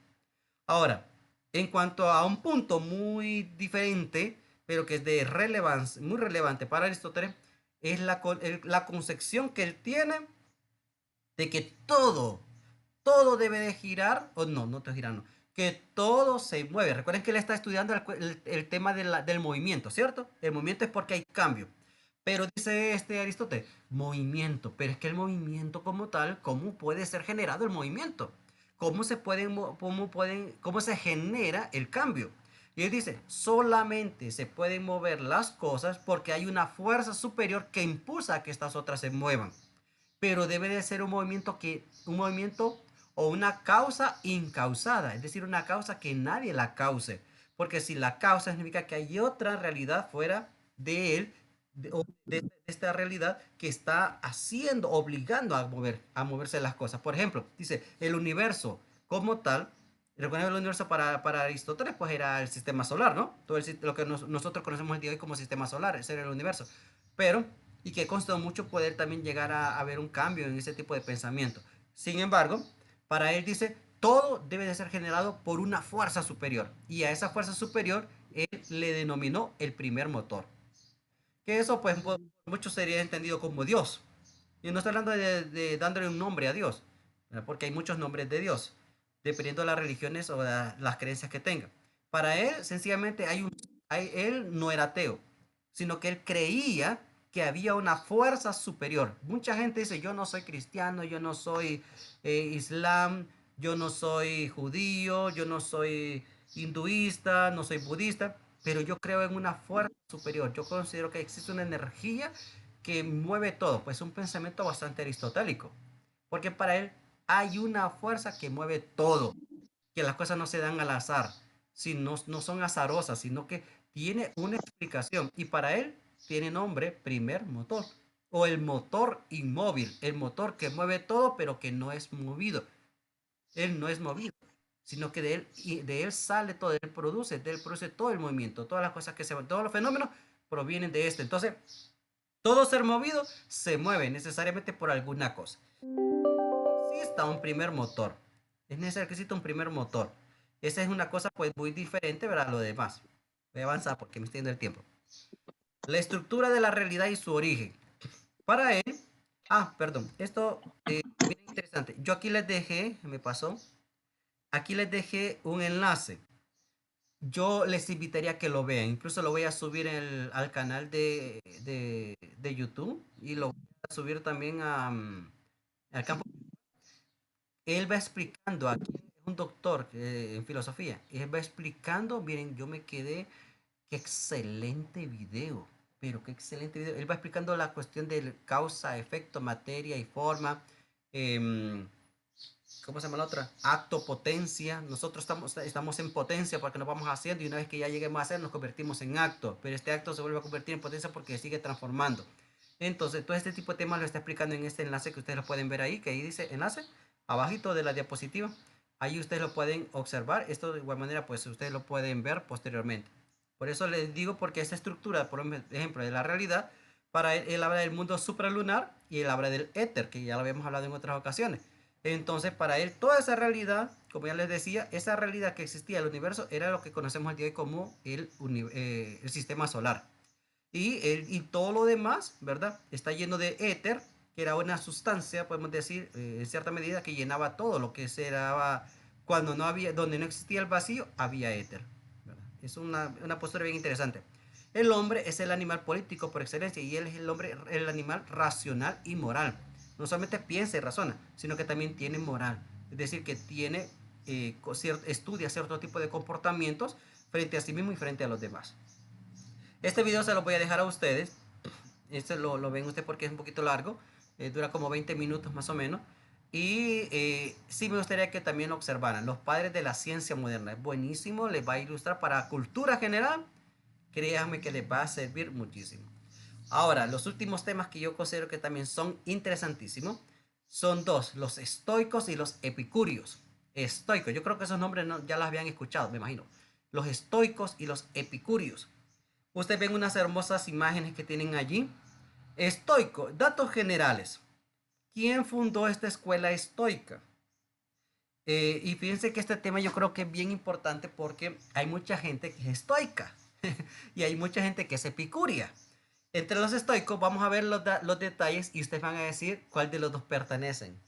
Ahora, en cuanto a un punto muy diferente, pero que es de relevancia, muy relevante para Aristóteles, es la concepción que él tiene de que todo debe de girar, o no, no te girar, no, que todo se mueve. Recuerden que él está estudiando el tema del movimiento, ¿cierto? El movimiento es porque hay cambio. Pero dice este Aristóteles, movimiento, pero es que el movimiento como tal, ¿cómo puede ser generado el movimiento? ¿Cómo se genera el cambio? Y él dice, solamente se pueden mover las cosas porque hay una fuerza superior que impulsa a que estas otras se muevan. Pero debe de ser un movimiento o una causa incausada, es decir, una causa que nadie la cause. Porque si la causa significa que hay otra realidad fuera de él, de esta realidad que está haciendo, obligando a moverse las cosas. Por ejemplo, dice, el universo como tal, recuerden el universo para Aristóteles, pues era el sistema solar, ¿no? Todo lo que nosotros conocemos el día de hoy como sistema solar, ese era el universo. Pero, y que consta mucho poder también llegar a ver un cambio en ese tipo de pensamiento. Sin embargo, para él dice, todo debe de ser generado por una fuerza superior. Y a esa fuerza superior él le denominó el primer motor. Que eso, pues, por muchos sería entendido como Dios. Y no estoy hablando de dándole un nombre a Dios, ¿verdad? Porque hay muchos nombres de Dios, dependiendo de las religiones o de las creencias que tenga. Para él, sencillamente, él no era ateo, sino que él creía que había una fuerza superior. Mucha gente dice, yo no soy cristiano, yo no soy islam, yo no soy judío, yo no soy hinduista, no soy budista, pero yo creo en una fuerza superior. Yo considero que existe una energía que mueve todo, pues es un pensamiento bastante aristotélico, porque para él hay una fuerza que mueve todo, que las cosas no se dan al azar, no son azarosas, sino que tiene una explicación, y para él tiene nombre primer motor, o el motor inmóvil, el motor que mueve todo, pero que no es movido. Él no es movido, sino que de él sale todo, de él produce todo el movimiento, todas las cosas que se van, todos los fenómenos provienen de este. Entonces, todo ser movido se mueve necesariamente por alguna cosa. Exista un primer motor. Es necesario que exista un primer motor. Esa es una cosa pues muy diferente, ¿verdad? A lo demás. Voy a avanzar porque me estoy yendo el tiempo. La estructura de la realidad y su origen. Para él, perdón, esto es interesante. Yo aquí les dejé, me pasó, aquí les dejé un enlace. Yo les invitaría a que lo vean. Incluso lo voy a subir al canal de YouTube y lo voy a subir también al campo. Él va explicando, aquí es un doctor en filosofía, él va explicando, miren, yo me quedé, qué excelente video, pero qué excelente video. Él va explicando la cuestión del causa, efecto, materia y forma. ¿Cómo se llama la otra? Acto, potencia. Nosotros estamos en potencia porque nos vamos haciendo y una vez que ya lleguemos a hacer nos convertimos en acto. Pero este acto se vuelve a convertir en potencia porque sigue transformando. Entonces, todo este tipo de temas lo está explicando en este enlace que ustedes lo pueden ver ahí, que ahí dice enlace, abajito de la diapositiva. Ahí ustedes lo pueden observar. Esto de igual manera, pues ustedes lo pueden ver posteriormente. Por eso les digo, porque esta estructura, por ejemplo, de la realidad, para él habla del mundo supralunar y él habla del éter, que ya lo habíamos hablado en otras ocasiones. Entonces, para él, toda esa realidad, como ya les decía, esa realidad que existía, el universo, era lo que conocemos el día de hoy como el sistema solar. Y todo lo demás, ¿verdad? Está lleno de éter, que era una sustancia, podemos decir, en cierta medida, que llenaba todo lo que se daba. Cuando no había, donde no existía el vacío, había éter, ¿verdad? Es una postura bien interesante. El hombre es el animal político por excelencia y él es el animal racional y moral. No solamente piensa y razona, sino que también tiene moral. Es decir, que tiene, estudia cierto tipo de comportamientos frente a sí mismo y frente a los demás. Este video se lo voy a dejar a ustedes. Este lo ven ustedes porque es un poquito largo. Dura como 20 minutos más o menos. Y sí me gustaría que también lo observaran. Los padres de la ciencia moderna. Es buenísimo. Les va a ilustrar para cultura general. Créanme que les va a servir muchísimo. Ahora, los últimos temas que yo considero que también son interesantísimos son dos, los estoicos y los epicúreos. Estoicos, yo creo que esos nombres ya los habían escuchado, me imagino. Los estoicos y los epicúreos. Ustedes ven unas hermosas imágenes que tienen allí. Estoico, datos generales. ¿Quién fundó esta escuela estoica? Y fíjense que este tema yo creo que es bien importante porque hay mucha gente que es estoica y hay mucha gente que es epicúrea. Entre los estoicos vamos a ver los detalles y ustedes van a decir cuál de los dos pertenecen.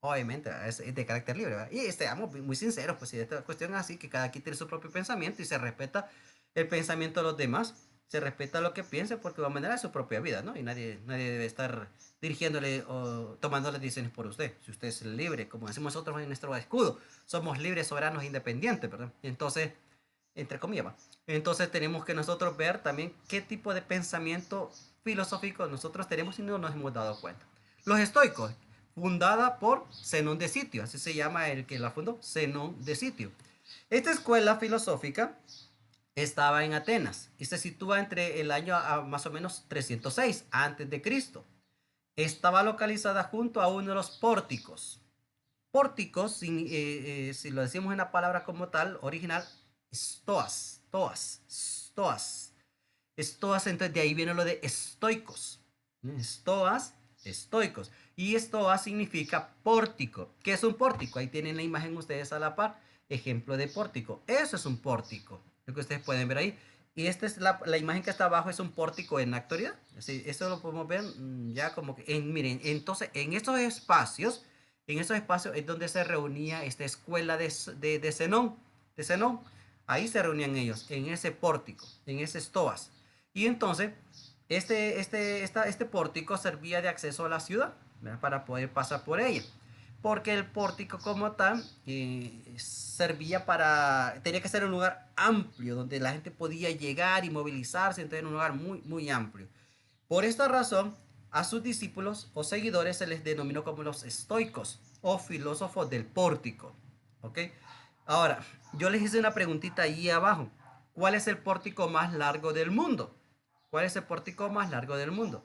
Obviamente, es de carácter libre, ¿verdad? Y seamos muy sinceros, pues si esta cuestión es así, que cada quien tiene su propio pensamiento y se respeta el pensamiento de los demás, se respeta lo que piense porque va a manera de su propia vida, ¿no? Y nadie debe estar dirigiéndole o tomándole decisiones por usted. Si usted es libre, como decimos nosotros en nuestro escudo, somos libres, soberanos, independientes, ¿verdad? Entonces, entre comillas, ¿va? Entonces tenemos que nosotros ver también qué tipo de pensamiento filosófico nosotros tenemos y no nos hemos dado cuenta. Los estoicos, fundada por Zenón de Sitio, así se llama el que la fundó, Zenón de Sitio. Esta escuela filosófica estaba en Atenas y se sitúa entre el año más o menos 306 antes de Cristo. Estaba localizada junto a uno de los pórticos. Pórticos, si lo decimos en la palabra como tal, original, stoas, entonces de ahí viene lo de estoicos. Stoas, estoicos. Y estoa significa pórtico. ¿Qué es un pórtico? Ahí tienen la imagen ustedes a la par. Ejemplo de pórtico. Eso es un pórtico. Lo que ustedes pueden ver ahí. Y esta es la imagen que está abajo, es un pórtico en la actualidad. Así, eso lo podemos ver ya como que, miren, entonces en esos espacios es donde se reunía esta escuela de Zenón, ahí se reunían ellos, en ese pórtico, en ese estoas. Y entonces, este pórtico servía de acceso a la ciudad, ¿verdad? Para poder pasar por ella. Porque el pórtico como tal tenía que ser un lugar amplio, donde la gente podía llegar y movilizarse, entonces era un lugar muy, muy amplio. Por esta razón, a sus discípulos o seguidores se les denominó como los estoicos o filósofos del pórtico. ¿Ok? Ahora, yo les hice una preguntita ahí abajo. ¿Cuál es el pórtico más largo del mundo? ¿Cuál es el pórtico más largo del mundo?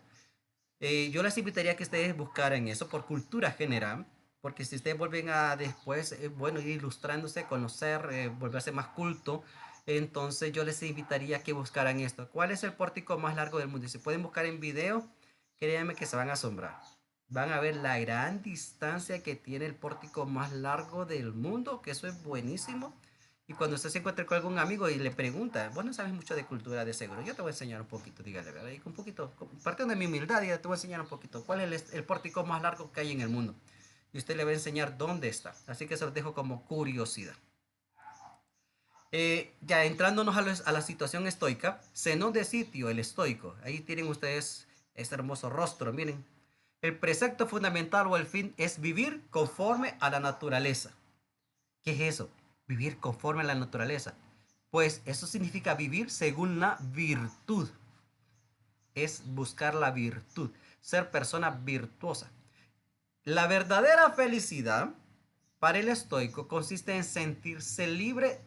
Yo les invitaría a que ustedes buscaran eso por cultura general, porque si ustedes vuelven a después, bueno, ir ilustrándose, conocer, volverse más culto, entonces yo les invitaría a que buscaran esto. ¿Cuál es el pórtico más largo del mundo? Y si pueden buscar en video, créanme que se van a asombrar. Van a ver la gran distancia que tiene el pórtico más largo del mundo, que eso es buenísimo. Y cuando usted se encuentre con algún amigo y le pregunta, vos no sabes mucho de cultura de seguro, yo te voy a enseñar un poquito, dígale, ¿verdad? Y un poquito, partiendo de mi humildad, ya te voy a enseñar un poquito cuál es el pórtico más largo que hay en el mundo. Y usted le va a enseñar dónde está. Así que se los dejo como curiosidad. Ya entrándonos a la situación estoica, Zenón de Sitio, el estoico. Ahí tienen ustedes este hermoso rostro, miren. El precepto fundamental o el fin es vivir conforme a la naturaleza. ¿Qué es eso? Vivir conforme a la naturaleza. Pues eso significa vivir según la virtud. Es buscar la virtud, ser persona virtuosa. La verdadera felicidad para el estoico consiste en sentirse libre,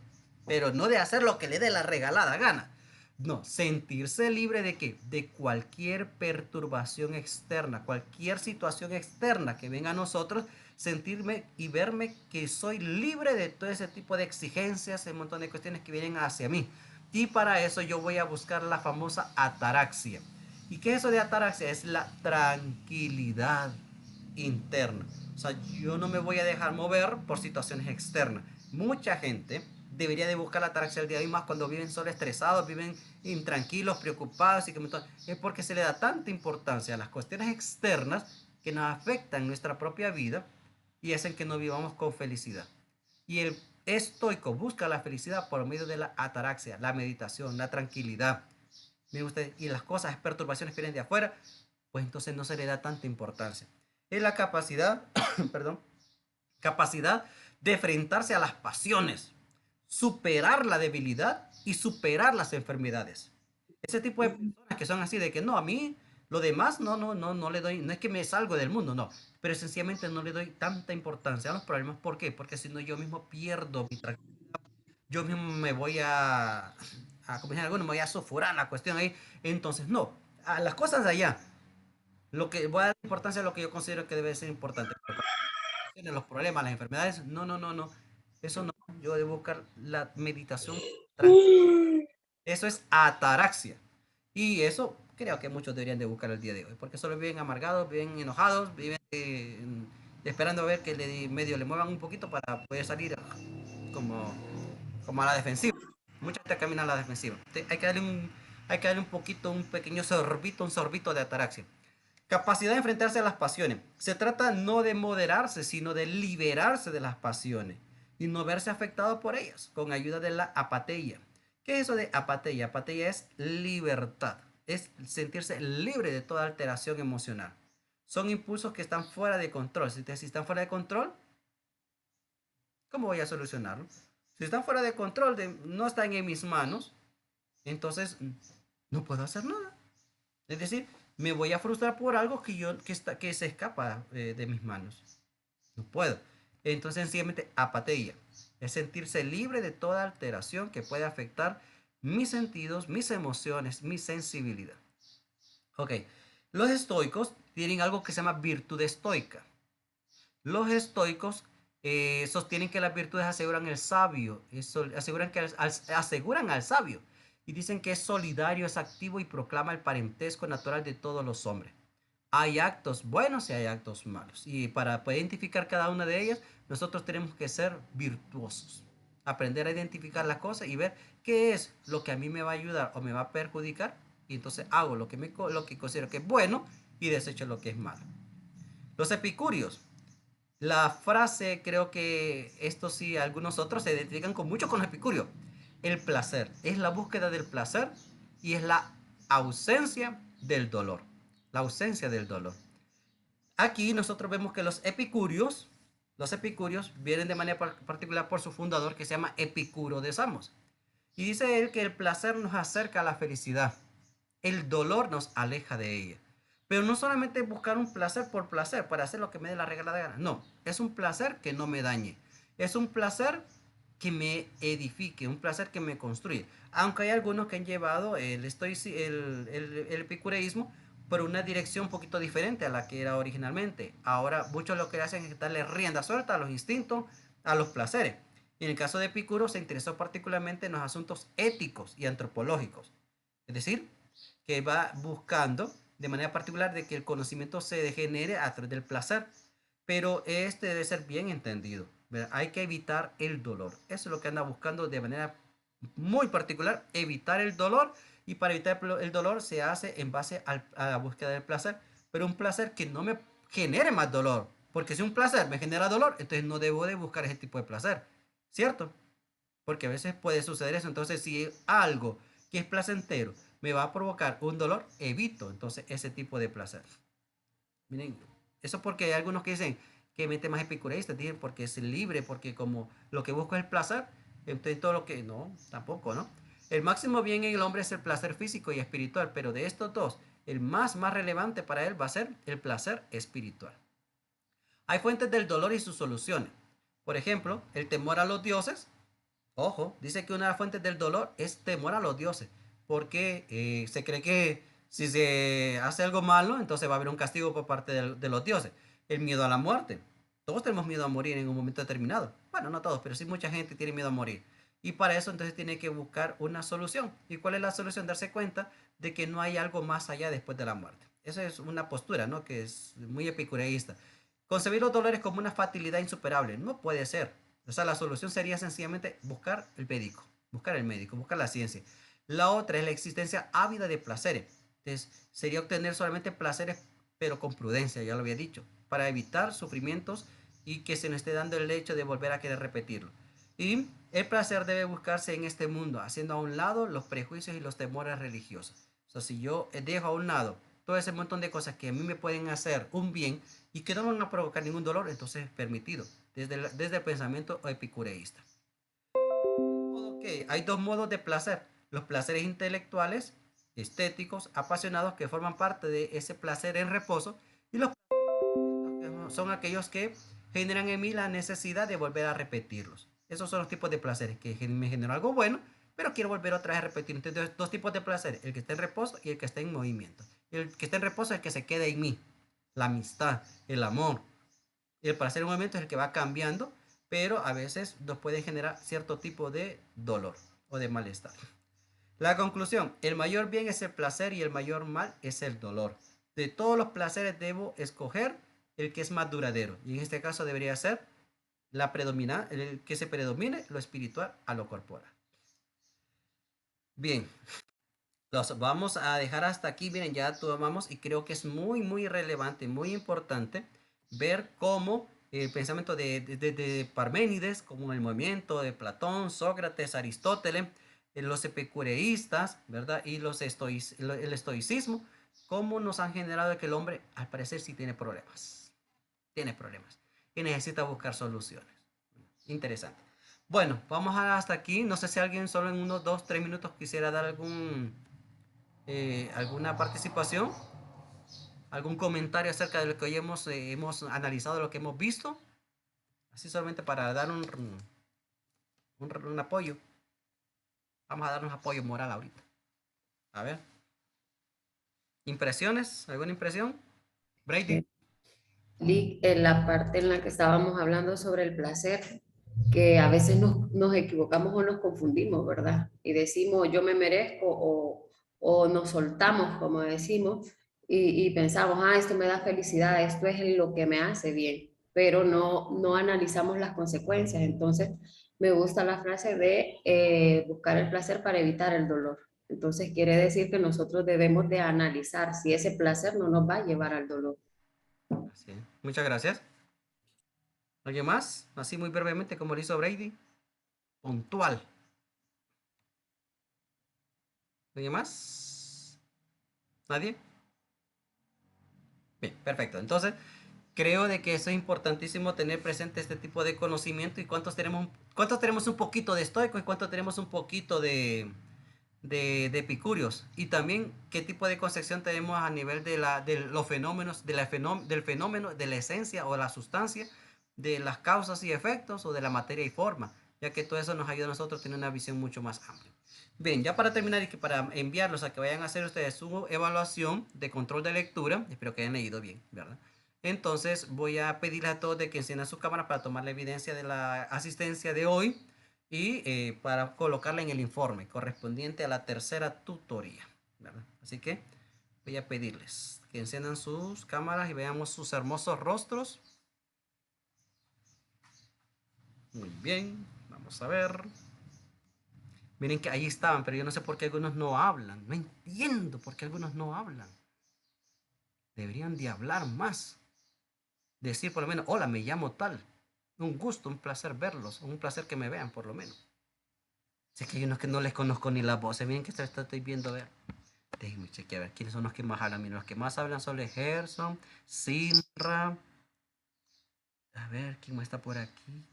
pero no de hacer lo que le dé la regalada gana. No, sentirse libre de qué? De cualquier perturbación externa, cualquier situación externa que venga a nosotros, sentirme y verme que soy libre de todo ese tipo de exigencias, un montón de cuestiones que vienen hacia mí. Y para eso yo voy a buscar la famosa ataraxia. ¿Y qué es eso de ataraxia? Es la tranquilidad interna. O sea, yo no me voy a dejar mover por situaciones externas. Mucha gente debería de buscar la ataraxia el día de hoy, más cuando viven solo estresados, viven intranquilos, preocupados, y que es porque se le da tanta importancia a las cuestiones externas que nos afectan nuestra propia vida y hacen que no vivamos con felicidad. Y el estoico busca la felicidad por medio de la ataraxia, la meditación, la tranquilidad. Miren ustedes, y las cosas, perturbaciones que vienen de afuera, pues entonces no se le da tanta importancia. Es la capacidad, capacidad de enfrentarse a las pasiones, superar la debilidad y superar las enfermedades. Ese tipo de personas que son así de que no, a mí lo demás no le doy, no es que me salgo del mundo, no, pero sencillamente no le doy tanta importancia a los problemas. ¿Por qué? Porque si no yo mismo pierdo mi tranquilidad, yo mismo me voy como dicen algunos, me voy a sulfurar la cuestión ahí. Entonces no, a las cosas de allá, lo que voy a dar importancia a lo que yo considero que debe ser importante. los problemas, las enfermedades. No, no, no, no. Eso no. Yo debo buscar la meditación. Eso es ataraxia. Y eso creo que muchos deberían de buscar el día de hoy, porque solo viven amargados, viven enojados, viven esperando a ver que medio le muevan un poquito para poder salir como, como a la defensiva. Mucha gente camina a la defensiva. Hay que darle un poquito, un pequeño sorbito, un sorbito de ataraxia. Capacidad de enfrentarse a las pasiones. Se trata no de moderarse, sino de liberarse de las pasiones y no verse afectado por ellas, con ayuda de la apatía. ¿Qué es eso de apatía? Apatía es libertad, es sentirse libre de toda alteración emocional. Son impulsos que están fuera de control. Si están fuera de control, ¿cómo voy a solucionarlo? Si están fuera de control, no están en mis manos, entonces no puedo hacer nada. Es decir, me voy a frustrar por algo que se escapa de mis manos. No puedo. Entonces, sencillamente, apatía. Es sentirse libre de toda alteración que pueda afectar mis sentidos, mis emociones, mi sensibilidad. Ok. Los estoicos tienen algo que se llama virtud estoica. Los estoicos sostienen que las virtudes aseguran el sabio, aseguran al sabio. Y dicen que es solidario, es activo y proclama el parentesco natural de todos los hombres. Hay actos buenos y hay actos malos. Y para poder identificar cada una de ellas, nosotros tenemos que ser virtuosos. Aprender a identificar las cosas y ver qué es lo que a mí me va a ayudar o me va a perjudicar. Y entonces hago lo que considero que es bueno y desecho lo que es malo. Los epicúreos. La frase, creo que esto sí, algunos otros se identifican mucho con los epicúreos. El placer. Es la búsqueda del placer y es la ausencia del dolor. La ausencia del dolor. Aquí nosotros vemos que los epicúreos vienen de manera particular por su fundador, que se llama Epicuro de Samos. Y dice él que el placer nos acerca a la felicidad. El dolor nos aleja de ella. Pero no solamente buscar un placer por placer, para hacer lo que me dé la regalada gana. No, es un placer que no me dañe. Es un placer que me edifique, un placer que me construye. Aunque hay algunos que han llevado el epicureísmo por una dirección un poquito diferente a la que era originalmente. Ahora muchos lo que hacen es darle rienda suelta a los instintos, a los placeres. Y en el caso de Epicuro se interesó particularmente en los asuntos éticos y antropológicos. Es decir, que va buscando de manera particular de que el conocimiento se degenere a través del placer, pero este debe ser bien entendido. ¿Verdad? Hay que evitar el dolor. Eso es lo que anda buscando de manera muy particular, evitar el dolor, y para evitar el dolor se hace en base a la búsqueda del placer, pero un placer que no me genere más dolor, porque si un placer me genera dolor, entonces no debo de buscar ese tipo de placer, ¿cierto? Porque a veces puede suceder eso. Entonces, si algo que es placentero me va a provocar un dolor, evito entonces ese tipo de placer. Miren, eso porque hay algunos que dicen que mete más epicureístas, dicen porque es libre, porque como lo que busco es el placer, entonces todo lo que... No, tampoco, ¿no? El máximo bien en el hombre es el placer físico y espiritual, pero de estos dos, el más relevante para él va a ser el placer espiritual. Hay fuentes del dolor y sus soluciones. Por ejemplo, el temor a los dioses. Ojo, dice que una de las fuentes del dolor es temor a los dioses, porque se cree que si se hace algo malo, entonces va a haber un castigo por parte de los dioses. El miedo a la muerte. Todos tenemos miedo a morir en un momento determinado. Bueno, no todos, pero sí mucha gente tiene miedo a morir. Y para eso entonces tiene que buscar una solución. ¿Y cuál es la solución? Darse cuenta de que no hay algo más allá después de la muerte. Esa es una postura, ¿no? Que es muy epicureísta. Concebir los dolores como una fatalidad insuperable. No puede ser. O sea, la solución sería sencillamente buscar el médico, buscar la ciencia. La otra es la existencia ávida de placeres. Entonces, sería obtener solamente placeres, pero con prudencia, ya lo había dicho, para evitar sufrimientos y que se nos esté dando el hecho de volver a querer repetirlo. Y el placer debe buscarse en este mundo, haciendo a un lado los prejuicios y los temores religiosos. O sea, si yo dejo a un lado todo ese montón de cosas que a mí me pueden hacer un bien y que no van a provocar ningún dolor, entonces es permitido, desde el pensamiento epicureísta. Okay, hay dos modos de placer: los placeres intelectuales, estéticos, apasionados, que forman parte de ese placer en reposo, y los placeres son aquellos que generan en mí la necesidad de volver a repetirlos. Esos son los tipos de placeres que me generan algo bueno, pero quiero volver otra vez a repetir. Entonces, dos tipos de placer: el que está en reposo y el que está en movimiento. El que está en reposo es el que se queda en mí, la amistad, el amor, El placer en un momento es el que va cambiando, pero a veces nos puede generar cierto tipo de dolor o de malestar. La conclusión, el mayor bien es el placer y el mayor mal es el dolor. De todos los placeres debo escoger el que es más duradero. Y en este caso debería ser el que se predomine lo espiritual a lo corporal. Bien, los vamos a dejar hasta aquí. Miren, ya tomamos y creo que es muy, muy relevante, muy importante ver cómo el pensamiento de Parménides, como el movimiento de Platón, Sócrates, Aristóteles, los epicureístas, ¿verdad? Y el estoicismo, cómo nos han generado que el hombre, al parecer, sí tiene problemas. Tiene problemas. Y necesita buscar soluciones. Interesante. Bueno, vamos hasta aquí. No sé si alguien solo en unos 2, 3 minutos quisiera dar alguna participación, algún comentario acerca de lo que hoy hemos analizado, lo que hemos visto. Así solamente para dar un apoyo. Vamos a darnos apoyo moral ahorita. A ver. ¿Impresiones? ¿Alguna impresión? Brady. Lick, en la parte en la que estábamos hablando sobre el placer, que a veces nos equivocamos o nos confundimos, ¿verdad? Y decimos, yo me merezco o nos soltamos, como decimos, y pensamos, esto me da felicidad, esto es lo que me hace bien, pero no analizamos las consecuencias. Entonces, me gusta la frase de buscar el placer para evitar el dolor. Entonces, quiere decir que nosotros debemos de analizar si ese placer no nos va a llevar al dolor. Así. Muchas gracias. ¿Alguien más? Así muy brevemente como lo hizo Brady. Puntual. ¿Alguien más? ¿Nadie? Bien, perfecto. Entonces, creo de que eso es importantísimo tener presente este tipo de conocimiento y cuántos tenemos un poquito de estoico y cuántos tenemos un poquito de epicúreos, y también qué tipo de concepción tenemos a nivel de los fenómenos, del fenómeno, de la esencia o la sustancia, de las causas y efectos o de la materia y forma, ya que todo eso nos ayuda a nosotros a tener una visión mucho más amplia. Bien, ya para terminar y que para enviarlos a que vayan a hacer ustedes su evaluación de control de lectura, espero que hayan leído bien, ¿verdad? Entonces voy a pedirles a todos de que enciendan su cámara para tomar la evidencia de la asistencia de hoy y para colocarla en el informe correspondiente a la tercera tutoría, ¿verdad? Así que voy a pedirles que enciendan sus cámaras y veamos sus hermosos rostros. Muy bien, vamos a ver. Miren que ahí estaban, pero yo no sé por qué algunos no hablan. No entiendo por qué algunos no hablan. Deberían de hablar más. Decir por lo menos, hola, me llamo tal. Un gusto, un placer verlos. Un placer que me vean por lo menos. Sé que hay unos que no les conozco ni la voz. Miren que estoy viendo, a ver. Déjenme chequear, a ver quiénes son los que más hablan. Miren, los que más hablan son Gerson, Sinra. A ver, ¿quién más está por aquí?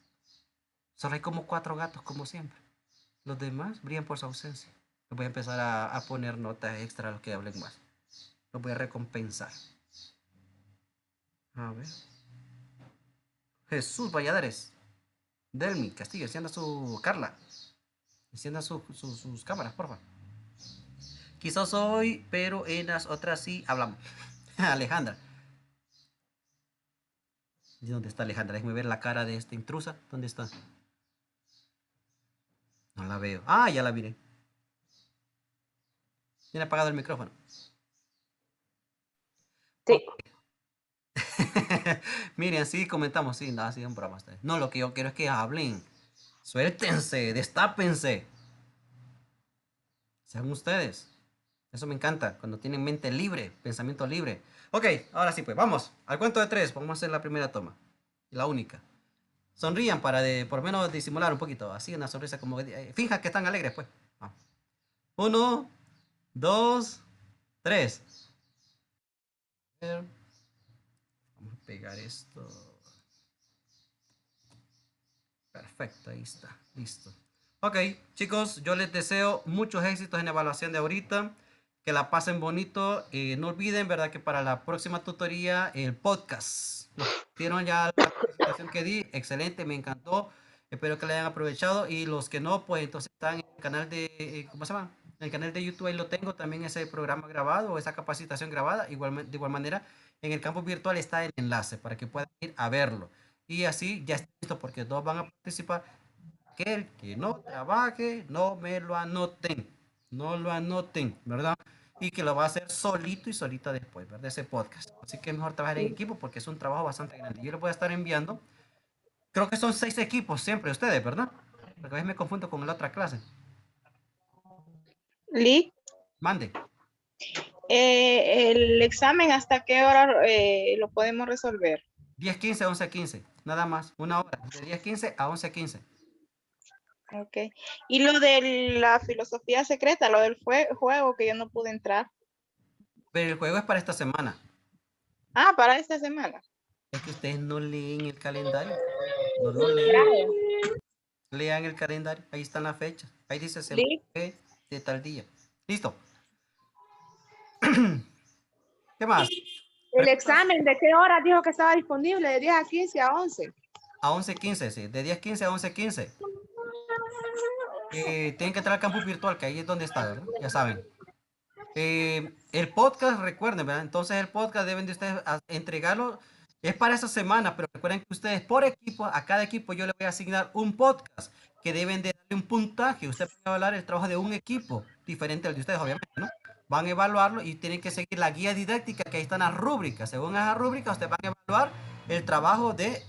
Solo hay como 4 gatos, como siempre. Los demás brillan por su ausencia. Les voy a empezar a poner notas extra a los que hablen más. Los voy a recompensar. A ver. Jesús Valladares. Delmi Castillo, encienda su... Carla. Encienda sus cámaras, por favor. Quizás hoy, pero en las otras sí hablamos. Alejandra. ¿Y dónde está Alejandra? Déjame ver la cara de esta intrusa. ¿Dónde está? No la veo. Ah, ya la miré. Tiene apagado el micrófono. Sí. Miren, así comentamos. Sí, nada, sí, un broma. No, lo que yo quiero es que hablen. Suéltense, destápense. Sean ustedes. Eso me encanta, cuando tienen mente libre, pensamiento libre. Ok, ahora sí, pues vamos. Al cuento de 3, vamos a hacer la primera toma. La única. Sonrían para por lo menos disimular un poquito. Así, una sonrisa como... finja que están alegres, pues. 1, 2, 3. Vamos a pegar esto. Perfecto, ahí está. Listo. Ok, chicos, yo les deseo muchos éxitos en la evaluación de ahorita. Que la pasen bonito. No olviden, ¿verdad? Que para la próxima tutoría, el podcast. ¿Vieron ya la presentación que di? Excelente, me encantó. Espero que la hayan aprovechado. Y los que no, pues entonces están en el canal de, ¿cómo se llama? En el canal de YouTube ahí lo tengo también ese programa grabado o esa capacitación grabada. De igual manera, en el campus virtual está el enlace para que puedan ir a verlo. Y así ya está listo porque todos van a participar. Aquel que no trabaje, no me lo anoten. No lo anoten, ¿verdad? Y que lo va a hacer solito y solita después, ¿verdad? Ese podcast. Así que es mejor trabajar en equipo porque es un trabajo bastante grande. Yo les voy a estar enviando, creo que son 6 equipos siempre ustedes, ¿verdad? Porque a veces me confundo con la otra clase. Lick, Mande. el examen, ¿hasta qué hora lo podemos resolver? 10:15 a 11:15, nada más, una hora, de 10:15 a 11:15. Ok. Y lo de la filosofía secreta, lo del juego que yo no pude entrar. Pero el juego es para esta semana. Ah, para esta semana. Es que ustedes no leen el calendario. No lo leen. Lean el calendario. Ahí están las fechas. Ahí dice semana de tal día. Listo. ¿Qué más? El examen, ¿de qué hora dijo que estaba disponible? De 10 a 15 a 11. A 11:15, sí. De 10:15 a 11:15. Tienen que entrar al campus virtual, que ahí es donde está, ¿verdad? Ya saben. El podcast, recuerden, ¿verdad? Entonces el podcast deben de ustedes entregarlo. Es para esa semana, pero recuerden que ustedes por equipo, a cada equipo yo le voy a asignar un podcast que deben de darle un puntaje. Ustedes van a evaluar el trabajo de un equipo diferente al de ustedes, obviamente, ¿no? Van a evaluarlo y tienen que seguir la guía didáctica, que ahí están las rúbricas. Según esa rúbrica, ustedes van a evaluar el trabajo de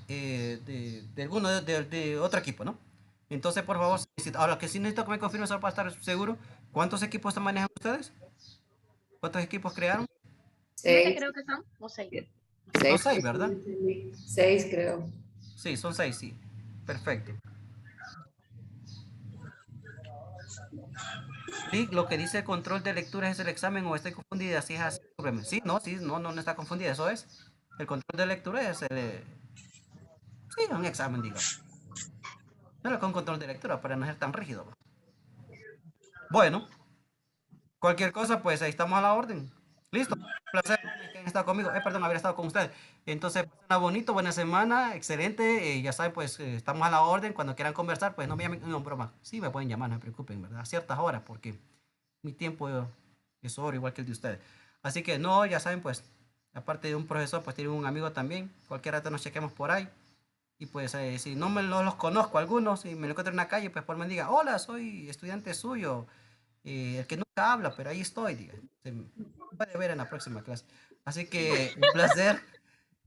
alguno de otro equipo, ¿no? Entonces, por favor, ahora que sí necesito que me confirmen solo para estar seguro, ¿cuántos equipos se manejan ustedes? ¿Cuántos equipos crearon? 6. Creo que son, o 6. Son 6, ¿verdad? 6 creo. Sí, son 6, sí. Perfecto. Sí, lo que dice el control de lectura es el examen o estoy confundida. Si es así, sí, no está confundida, eso es. El control de lectura es sí, un examen, digamos. No con control de lectura para no ser tan rígido. Bueno, cualquier cosa, pues ahí estamos a la orden. Listo. Un placer que hayan estado conmigo. Perdón, haber estado con ustedes. Entonces, una bonita, buena semana, excelente. Ya saben, pues estamos a la orden. Cuando quieran conversar, pues no me llamen, no, broma. Sí, me pueden llamar, no se preocupen, ¿verdad? A ciertas horas, porque mi tiempo es oro igual que el de ustedes. Así que no, ya saben, pues, aparte de un profesor, pues tienen un amigo también. Cualquier rato nos chequemos por ahí. Y pues, si no los conozco algunos, y me lo encuentro en la calle, pues por me diga, hola, soy estudiante suyo. El que nunca habla, pero ahí estoy, diga. Se puede ver en la próxima clase. Así que un placer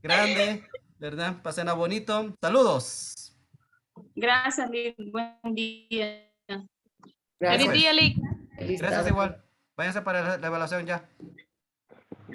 grande, ¿verdad? Pasen a bonito. Saludos. Gracias, Lick. Buen día. Feliz Pues, día, Lick. gracias igual. Váyanse para la evaluación ya.